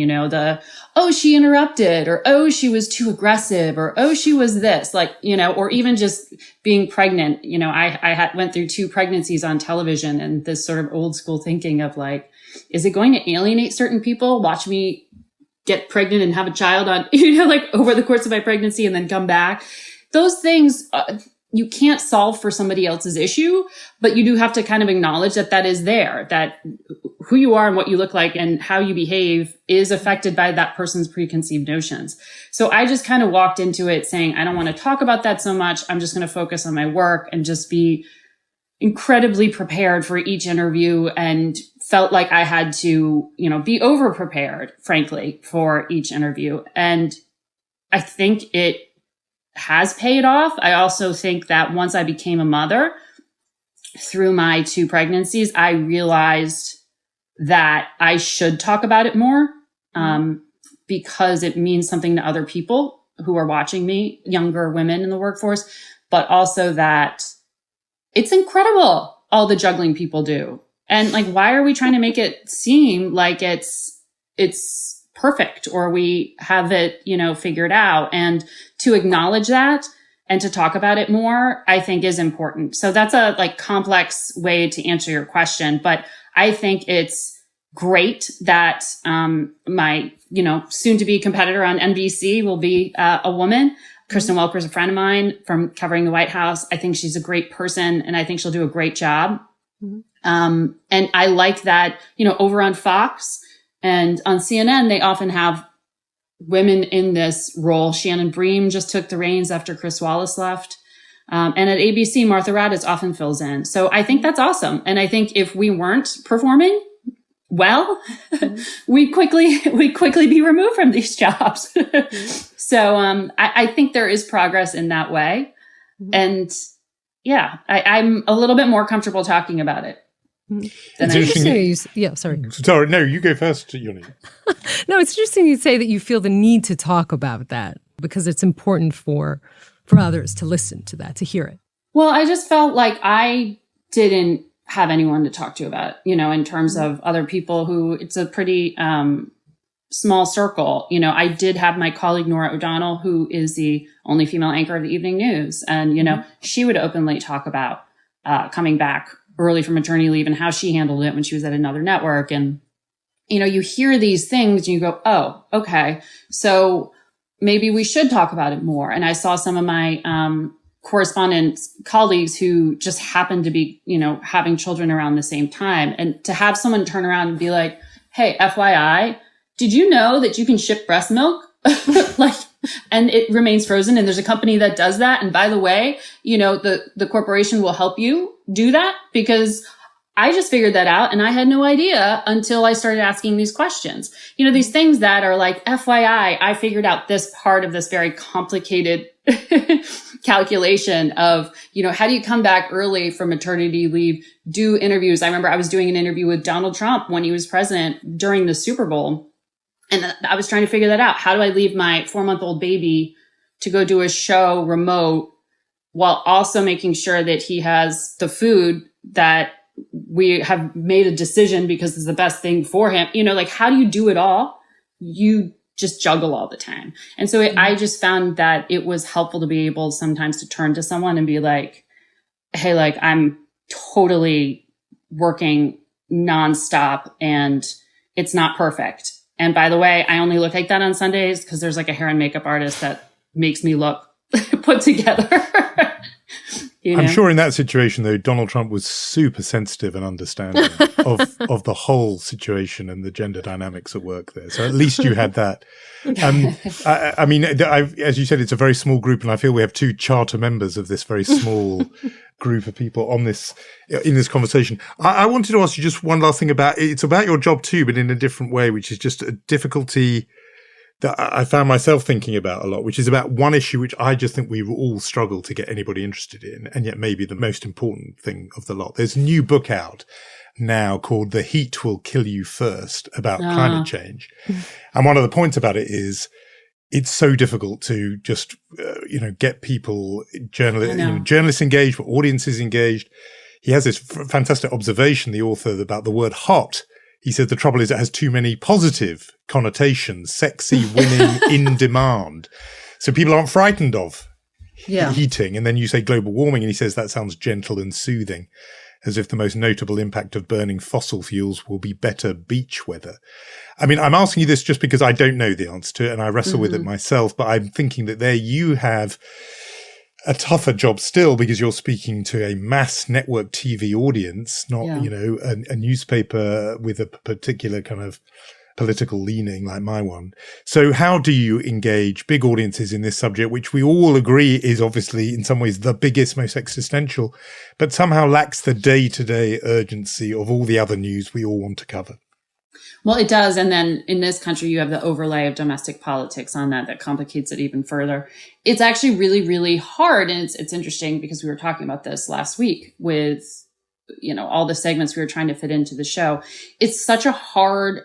she interrupted, or, she was too aggressive, or, she was this, or even just being pregnant. I went through 2 pregnancies on television, and this sort of old school thinking of is it going to alienate certain people? Watch me get pregnant and have a child on, over the course of my pregnancy and then come back. Those things, you can't solve for somebody else's issue, but you do have to kind of acknowledge that is there, that who you are and what you look like and how you behave is affected by that person's preconceived notions. So I just kind of walked into it saying, I don't want to talk about that so much. I'm just going to focus on my work and just be incredibly prepared for each interview, and felt like I had to, be over prepared, frankly, for each interview. And I think it has paid off. I also think that once I became a mother through my 2 pregnancies, I realized that I should talk about it more, because it means something to other people who are watching me, younger women in the workforce, but also that it's incredible all the juggling people do. And like, why are we trying to make it seem like it's perfect or we have it, figured out? And to acknowledge that and to talk about it more, I think is important. So that's a complex way to answer your question. But I think it's great that my, soon to be competitor on NBC will be a woman. Kristen Welker's a friend of mine from covering the White House. I think she's a great person and I think she'll do a great job. And I like that, over on Fox and on CNN, they often have women in this role. Shannon Bream just took the reins after Chris Wallace left. And at ABC, Martha Raddatz often fills in. So I think that's awesome. And I think if we weren't performing well, we'd quickly be removed from these jobs. So I think there is progress in that way. And yeah, I'm a little bit more comfortable talking about it. Sorry, no, you go first, Yonit. No, it's interesting you say that you feel the need to talk about that because it's important for others to listen to that, to hear it. Well, I just felt like I didn't have anyone to talk to about it, in terms of other people who it's a pretty small circle. I did have my colleague, Nora O'Donnell, who is the only female anchor of the evening news. And, she would openly talk about coming back early from maternity leave and how she handled it when she was at another network. And, you hear these things and you go, oh, okay. So maybe we should talk about it more. And I saw some of my correspondent colleagues who just happened to be, having children around the same time. And to have someone turn around and be like, hey, FYI, did you know that you can ship breast milk? And it remains frozen. And there's a company that does that. And by the way, the corporation will help you do that because I just figured that out and I had no idea until I started asking these questions. These things that are like, FYI, I figured out this part of this very complicated calculation of, how do you come back early from maternity leave, do interviews. I remember I was doing an interview with Donald Trump when he was president during the Super Bowl. And I was trying to figure that out. How do I leave my 4-month-old baby to go do a show remote while also making sure that he has the food that we have made a decision because it's the best thing for him? How do you do it all? You just juggle all the time. And so I just found that it was helpful to be able sometimes to turn to someone and be like, hey, I'm totally working nonstop and it's not perfect. And by the way, I only look like that on Sundays because there's a hair and makeup artist that makes me look put together. I'm sure in that situation, though, Donald Trump was super sensitive and understanding of the whole situation and the gender dynamics at work there. So at least you had that. As you said, it's a very small group, and I feel we have 2 charter members of this very small group of people in this conversation. I wanted to ask you just one last thing it's about your job too, but in a different way, which is just a difficulty that I found myself thinking about a lot, which is about one issue which I just think we all struggle to get anybody interested in, and yet maybe the most important thing of the lot. There's a new book out now called The Heat Will Kill You First about climate change. And one of the points about it is it's so difficult to just, get people, journalists engaged, but audiences engaged. He has this fantastic observation, the author, about the word hot. He said the trouble is it has too many positive connotations, sexy, winning, in demand. So people aren't frightened of heating. And then you say global warming, and he says that sounds gentle and soothing, as if the most notable impact of burning fossil fuels will be better beach weather. I mean, I'm asking you this just because I don't know the answer to it and I wrestle with it myself, but I'm thinking that there you have a tougher job still because you're speaking to a mass network TV audience, not, a newspaper with a particular kind of political leaning like my one. So how do you engage big audiences in this subject, which we all agree is obviously in some ways the biggest, most existential, but somehow lacks the day-to-day urgency of all the other news we all want to cover? Well, it does. And then in this country, you have the overlay of domestic politics on that complicates it even further. It's actually really, really hard. And it's interesting because we were talking about this last week with, all the segments we were trying to fit into the show. It's such a hard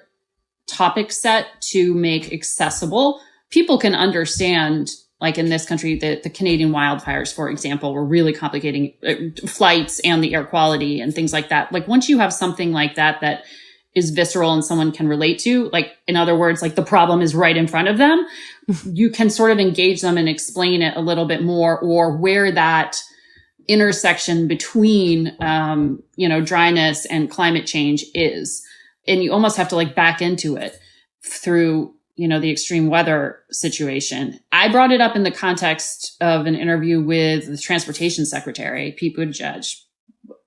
topic set to make accessible. People can understand like in this country, the Canadian wildfires, for example, were really complicating flights and the air quality and things like that. Like once you have something like that is visceral and someone can relate to, like, in other words, like the problem is right in front of them, you can sort of engage them and explain it a little bit more, or where that intersection between, dryness and climate change is. And you almost have to like back into it through, the extreme weather situation. I brought it up in the context of an interview with the transportation secretary, Pete Buttigieg.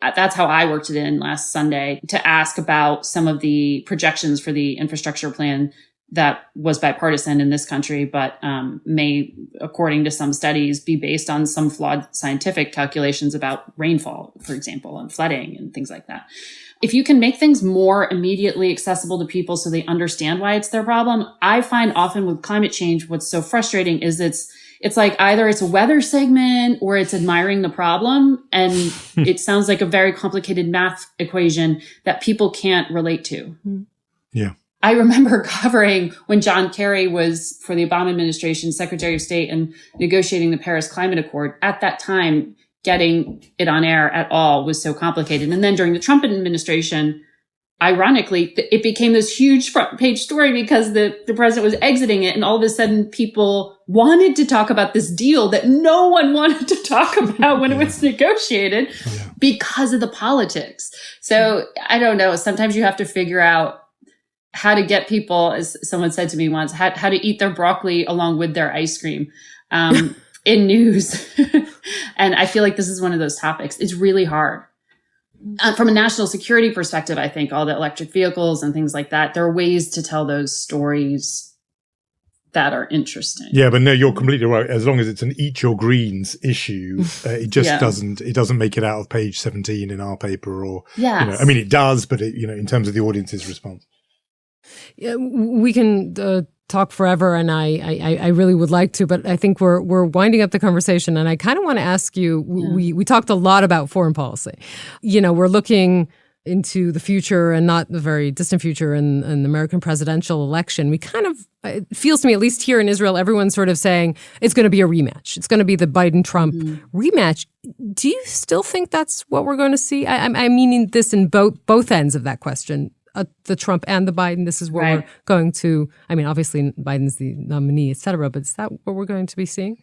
That's how I worked it in last Sunday, to ask about some of the projections for the infrastructure plan that was bipartisan in this country, but may, according to some studies, be based on some flawed scientific calculations about rainfall, for example, and flooding and things like that. If you can make things more immediately accessible to people so they understand why it's their problem, I find often with climate change, what's so frustrating is it's like either it's a weather segment or it's admiring the problem. And it sounds like a very complicated math equation that people can't relate to. Yeah. I remember covering when John Kerry was, for the Obama administration, Secretary of State and negotiating the Paris Climate Accord. At that time, getting it on air at all was so complicated. And then during the Trump administration, ironically, it became this huge front page story because the president was exiting it. And all of a sudden people wanted to talk about this deal that no one wanted to talk about when it was negotiated because of the politics. So I don't know. Sometimes you have to figure out how to get people, as someone said to me once, how to eat their broccoli along with their ice cream in news. And I feel like this is one of those topics. It's really hard. From a national security perspective, I think all the electric vehicles and things like that, there are ways to tell those stories that are interesting. Yeah, but no, you're completely right. As long as it's an eat your greens issue, it just doesn't make it out of page 17 in our paper, or, it does, but in terms of the audience's response. Yeah, we can talk forever, and I really would like to, but I think we're winding up the conversation, and I kind of want to ask you. We talked a lot about foreign policy. We're looking into the future, and not the very distant future, in the American presidential election. We kind of, it feels to me, at least here in Israel, everyone's sort of saying it's going to be a rematch. It's going to be the Biden-Trump rematch. Do you still think that's what we're going to see? I'm meaning this in both ends of that question. The Trump and the Biden, this is what we're going to, obviously Biden's the nominee, et cetera, but is that what we're going to be seeing?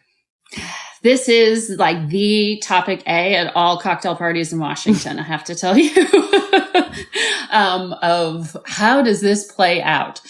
This is like the topic A at all cocktail parties in Washington, I have to tell you, of how does this play out?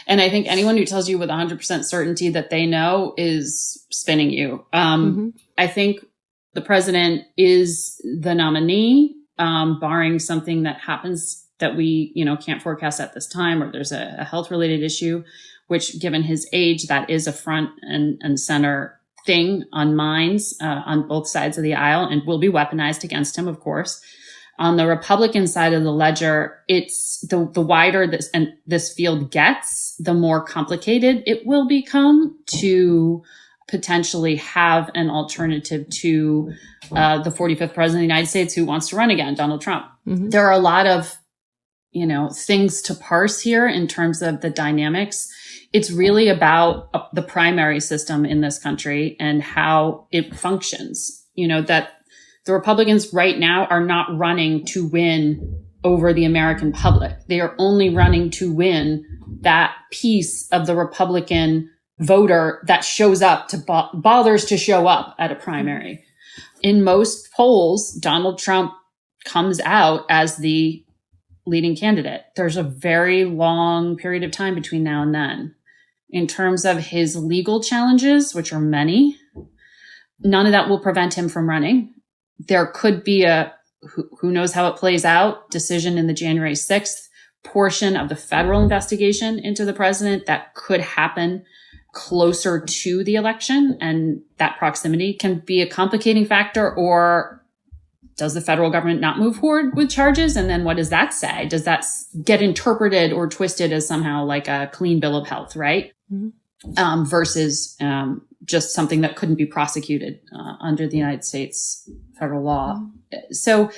And I think anyone who tells you with 100% certainty that they know is spinning you. I think the president is the nominee, barring something that happens that we, can't forecast at this time, or there's a health-related issue, which, given his age, that is a front and center thing on minds on both sides of the aisle, and will be weaponized against him, of course. On the Republican side of the ledger, it's the wider this field gets, the more complicated it will become to potentially have an alternative to the 45th president of the United States who wants to run again, Donald Trump. There are a lot of things to parse here in terms of the dynamics. It's really about the primary system in this country and how it functions. That the Republicans right now are not running to win over the American public. They are only running to win that piece of the Republican voter that shows up bothers to show up at a primary. In most polls, Donald Trump comes out as the leading candidate. There's a very long period of time between now and then. In terms of his legal challenges, which are many, none of that will prevent him from running. There could be who knows how it plays out, decision in the January 6th portion of the federal investigation into the president that could happen closer to the election. And that proximity can be a complicating factor, or does the federal government not move forward with charges? And then what does that say? Does that get interpreted or twisted as somehow like a clean bill of health, right? Versus just something that couldn't be prosecuted under the United States federal law. So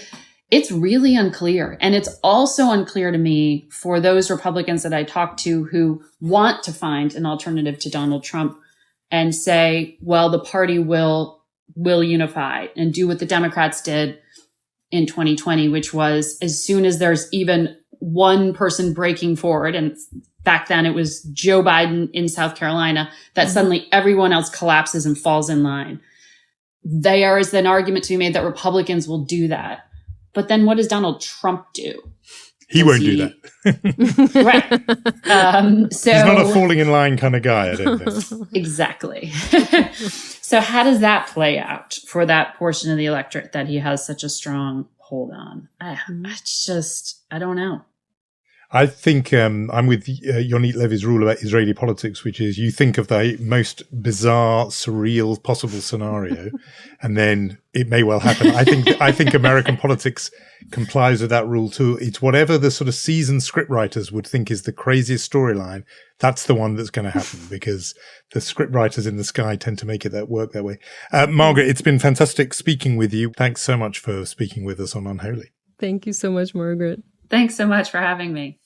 it's really unclear. And it's also unclear to me for those Republicans that I talk to who want to find an alternative to Donald Trump, and say, well, the party will unify and do what the Democrats did in 2020, which was as soon as there's even one person breaking forward, and back then it was Joe Biden in South Carolina, that suddenly everyone else collapses and falls in line. There is an argument to be made that Republicans will do that. But then what does Donald Trump do? He won't do that. Right. So he's not a falling in line kind of guy, I don't think. Exactly. So how does that play out for that portion of the electorate that he has such a strong hold on? I don't know. I think I'm with Yonit Levy's rule about Israeli politics, which is you think of the most bizarre, surreal possible scenario, and then it may well happen. I think American politics complies with that rule too. It's whatever the sort of seasoned scriptwriters would think is the craziest storyline. That's the one that's going to happen because the scriptwriters in the sky tend to make it work that way. Margaret, it's been fantastic speaking with you. Thanks so much for speaking with us on Unholy. Thank you so much, Margaret. Thanks so much for having me.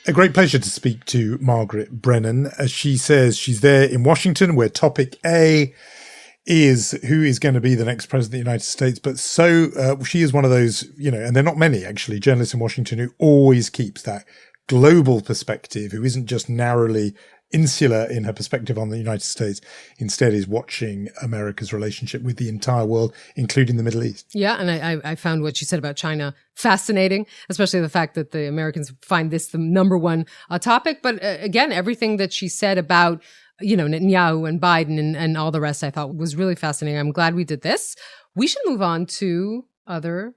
A great pleasure to speak to Margaret Brennan. As she says, she's there in Washington where topic A is who is going to be the next president of the United States. But she is one of those, and they're not many actually, journalists in Washington who always keeps that global perspective, who isn't just narrowly insular in her perspective on the United States, instead is watching America's relationship with the entire world, including the Middle East. Yeah, and I found what she said about China fascinating, especially the fact that the Americans find this the number one topic. But again, everything that she said about, Netanyahu and Biden and all the rest, I thought was really fascinating. I'm glad we did this. We should move on to other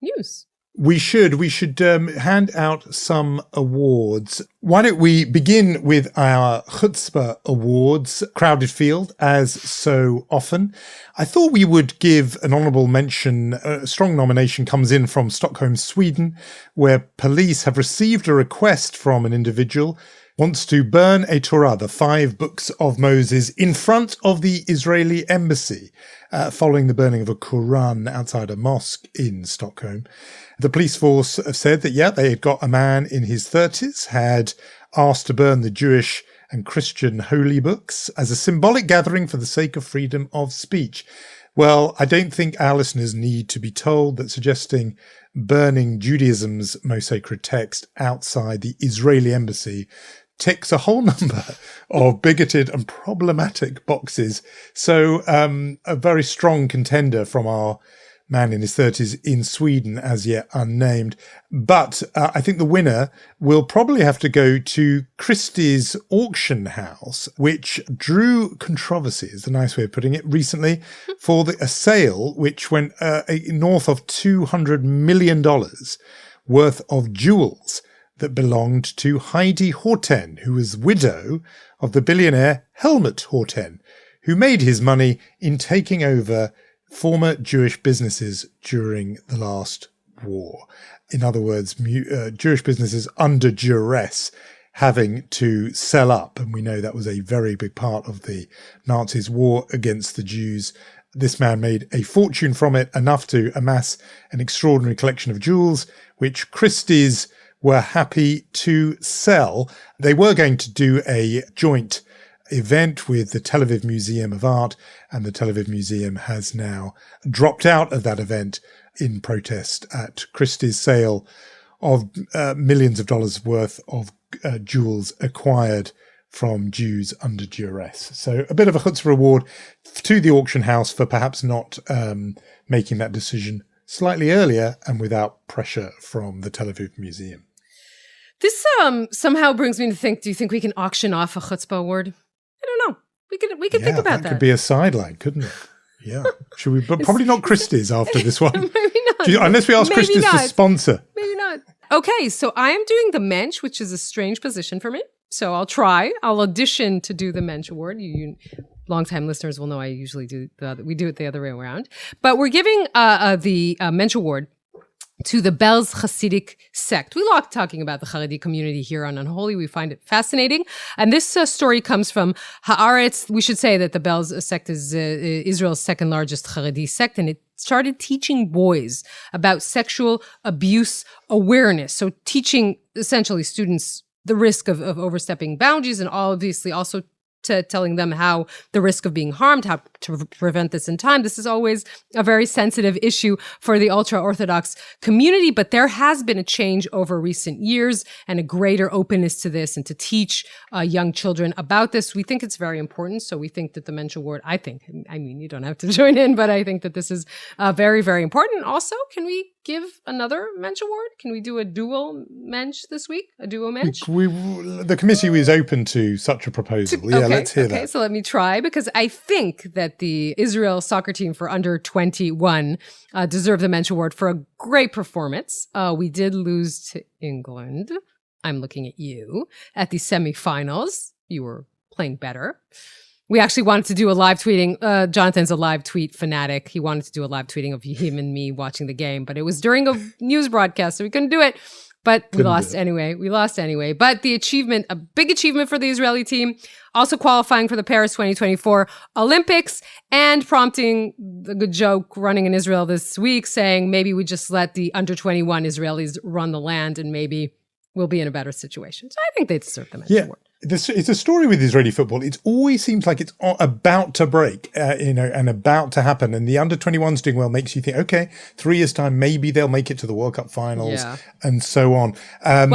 news. We should hand out some awards. Why don't we begin with our chutzpah awards, crowded field, as so often. I thought we would give an honourable mention. A strong nomination comes in from Stockholm, Sweden, where police have received a request from an individual wants to burn a Torah, the 5 books of Moses, in front of the Israeli embassy, following the burning of a Quran outside a mosque in Stockholm. The police force have said that, they had got a man in his 30s, had asked to burn the Jewish and Christian holy books as a symbolic gathering for the sake of freedom of speech. Well, I don't think our listeners need to be told that suggesting burning Judaism's most sacred text outside the Israeli embassy ticks a whole number of bigoted and problematic boxes. So a very strong contender from our man in his 30s in Sweden, as yet unnamed. But I think the winner will probably have to go to Christie's auction house, which drew controversy, is the nice way of putting it, recently for a sale which went north of $200 million worth of jewels that belonged to Heidi Horten, who was widow of the billionaire Helmut Horten, who made his money in taking over former Jewish businesses during the last war. In other words, Jewish businesses under duress having to sell up. And we know that was a very big part of the Nazis' war against the Jews. This man made a fortune from it, enough to amass an extraordinary collection of jewels, which Christie's were happy to sell. They were going to do a joint event with the Tel Aviv Museum of Art, and the Tel Aviv Museum has now dropped out of that event in protest at Christie's sale of millions of dollars worth of jewels acquired from Jews under duress. So a bit of a chutzpah reward to the auction house for perhaps not making that decision slightly earlier and without pressure from the Tel Aviv Museum. This somehow brings me to think, do you think we can auction off a chutzpah award? I don't know. We could think about that. That could be a sideline, couldn't it? Yeah. Should we? But probably not Christie's after this one. Maybe not. Unless we ask Christie's to sponsor. Maybe not. Okay, so I am doing the mensch, which is a strange position for me. So I'll try. I'll audition to do the mensch award. You longtime listeners will know I usually we do it the other way around. But we're giving the mensch award to the Belz Hasidic sect. We like talking about the Haredi community here on Unholy. We find it fascinating. And this story comes from Haaretz. We should say that the Belz sect is Israel's second largest Haredi sect, and it started teaching boys about sexual abuse awareness. So teaching essentially students the risk of overstepping boundaries, and obviously also telling them how the risk of being harmed, how to prevent this in time. This is always a very sensitive issue for the ultra-Orthodox community, but there has been a change over recent years and a greater openness to this and to teach young children about this. We think it's very important. So we think that the Mensch Award, I mean, you don't have to join in, but I think that this is very, very important. Also, can we give another Mensch Award? Can we do a dual Mensch this week? A duo Mensch? The committee is open to such a proposal. Let's hear that. Okay, so let me try, because I think that the Israel soccer team for under 21 deserve the Mensch Award for a great performance. We did lose to England. I'm looking at you at the semifinals. You were playing better. We actually wanted to do a live tweeting. Jonathan's a live tweet fanatic. He wanted to do a live tweeting of him and me watching the game, but it was during a news broadcast, so we couldn't do it. But we lost anyway. But the achievement, a big achievement for the Israeli team, also qualifying for the Paris 2024 Olympics, and prompting the good joke running in Israel this week saying maybe we just let the under 21 Israelis run the land and maybe we'll be in a better situation. So I think they deserve the Mensch Award. It's a story with Israeli football. It always seems like it's about to break, and about to happen. And the under-21s doing well makes you think, okay, 3 years' time, maybe they'll make it to the World Cup finals, and so on.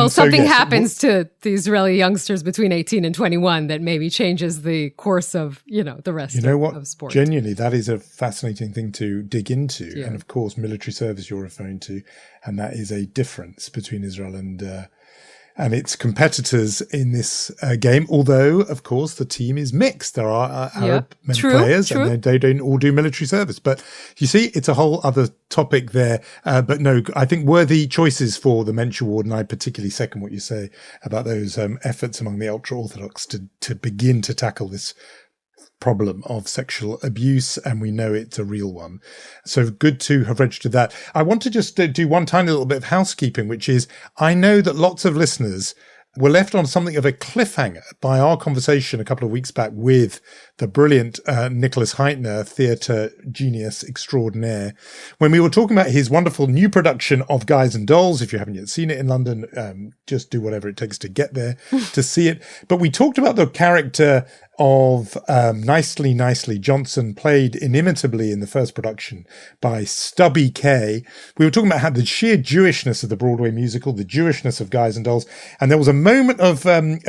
Something happens to the Israeli youngsters between 18 and 21 that maybe changes the course of, the rest of sport. Genuinely, that is a fascinating thing to dig into. Yeah. And of course, military service you're referring to, and that is a difference between Israel and its competitors in this game, although, of course, the team is mixed. There are Arab players, and they don't all do military service. But you see, it's a whole other topic there. But no, I think worthy choices for the Mensch Award, and I particularly second what you say about those efforts among the ultra-Orthodox to begin to tackle this problem of sexual abuse, and we know it's a real one. So good to have registered that. I want to just do one tiny little bit of housekeeping, which is I know that lots of listeners were left on something of a cliffhanger by our conversation a couple of weeks back with the brilliant Nicholas Heitner, theatre genius extraordinaire, when we were talking about his wonderful new production of Guys and Dolls. If you haven't yet seen it in London, just do whatever it takes to get there to see it. But we talked about the character of Nicely Johnson, played inimitably in the first production by Stubby Kaye. We were talking about how the sheer Jewishness of the Broadway musical, the Jewishness of Guys and Dolls, and there was a moment of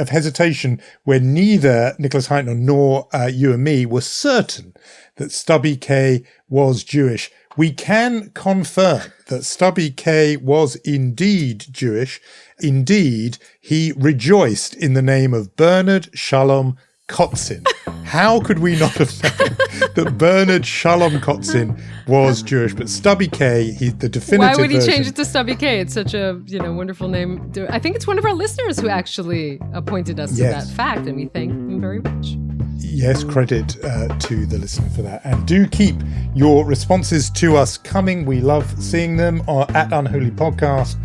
hesitation where neither Nicholas Heitner nor you and me were certain that Stubby Kaye was Jewish. We can confirm that Stubby Kaye was indeed Jewish. Indeed, he rejoiced in the name of Bernard Shalom Kotzin. How could we not have known that Bernard Shalom Kotzin was Jewish? But Stubby Kaye, he's the definitive Why would he version. change it to Stubby Kaye? It's such a wonderful name. I think it's one of our listeners who actually pointed us to that fact, and we thank him very much. Yes, credit to the listener for that. And do keep your responses to us coming. We love seeing them at Unholy Podcast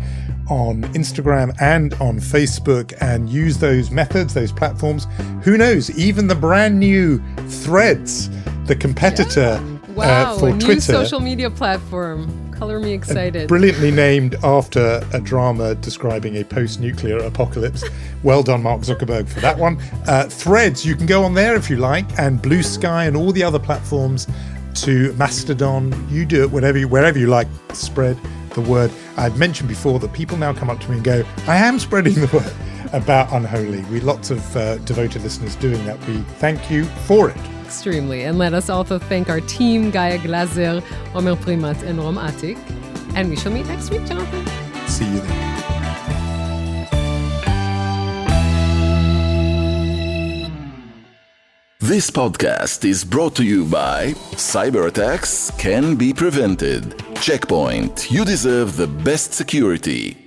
on Instagram and on Facebook, and use those methods, those platforms. Who knows, even the brand new Threads, the competitor for a new Twitter. Social media platform. Color me excited. Brilliantly named after a drama describing a post-nuclear apocalypse. Well done, Mark Zuckerberg, for that one. Threads, you can go on there if you like, and Blue Sky and all the other platforms, to Mastodon. You do it wherever you like. Spread the word. I've mentioned before that people now come up to me and go, I am spreading the word about Unholy. Lots of devoted listeners doing that. We thank you for it. Extremely. And let us also thank our team, Gaia Glazer, Omer Primat, and Rom Atik. And we shall meet next week, Jonathan. See you then. This podcast is brought to you by Cyber attacks can be prevented. Checkpoint. You deserve the best security.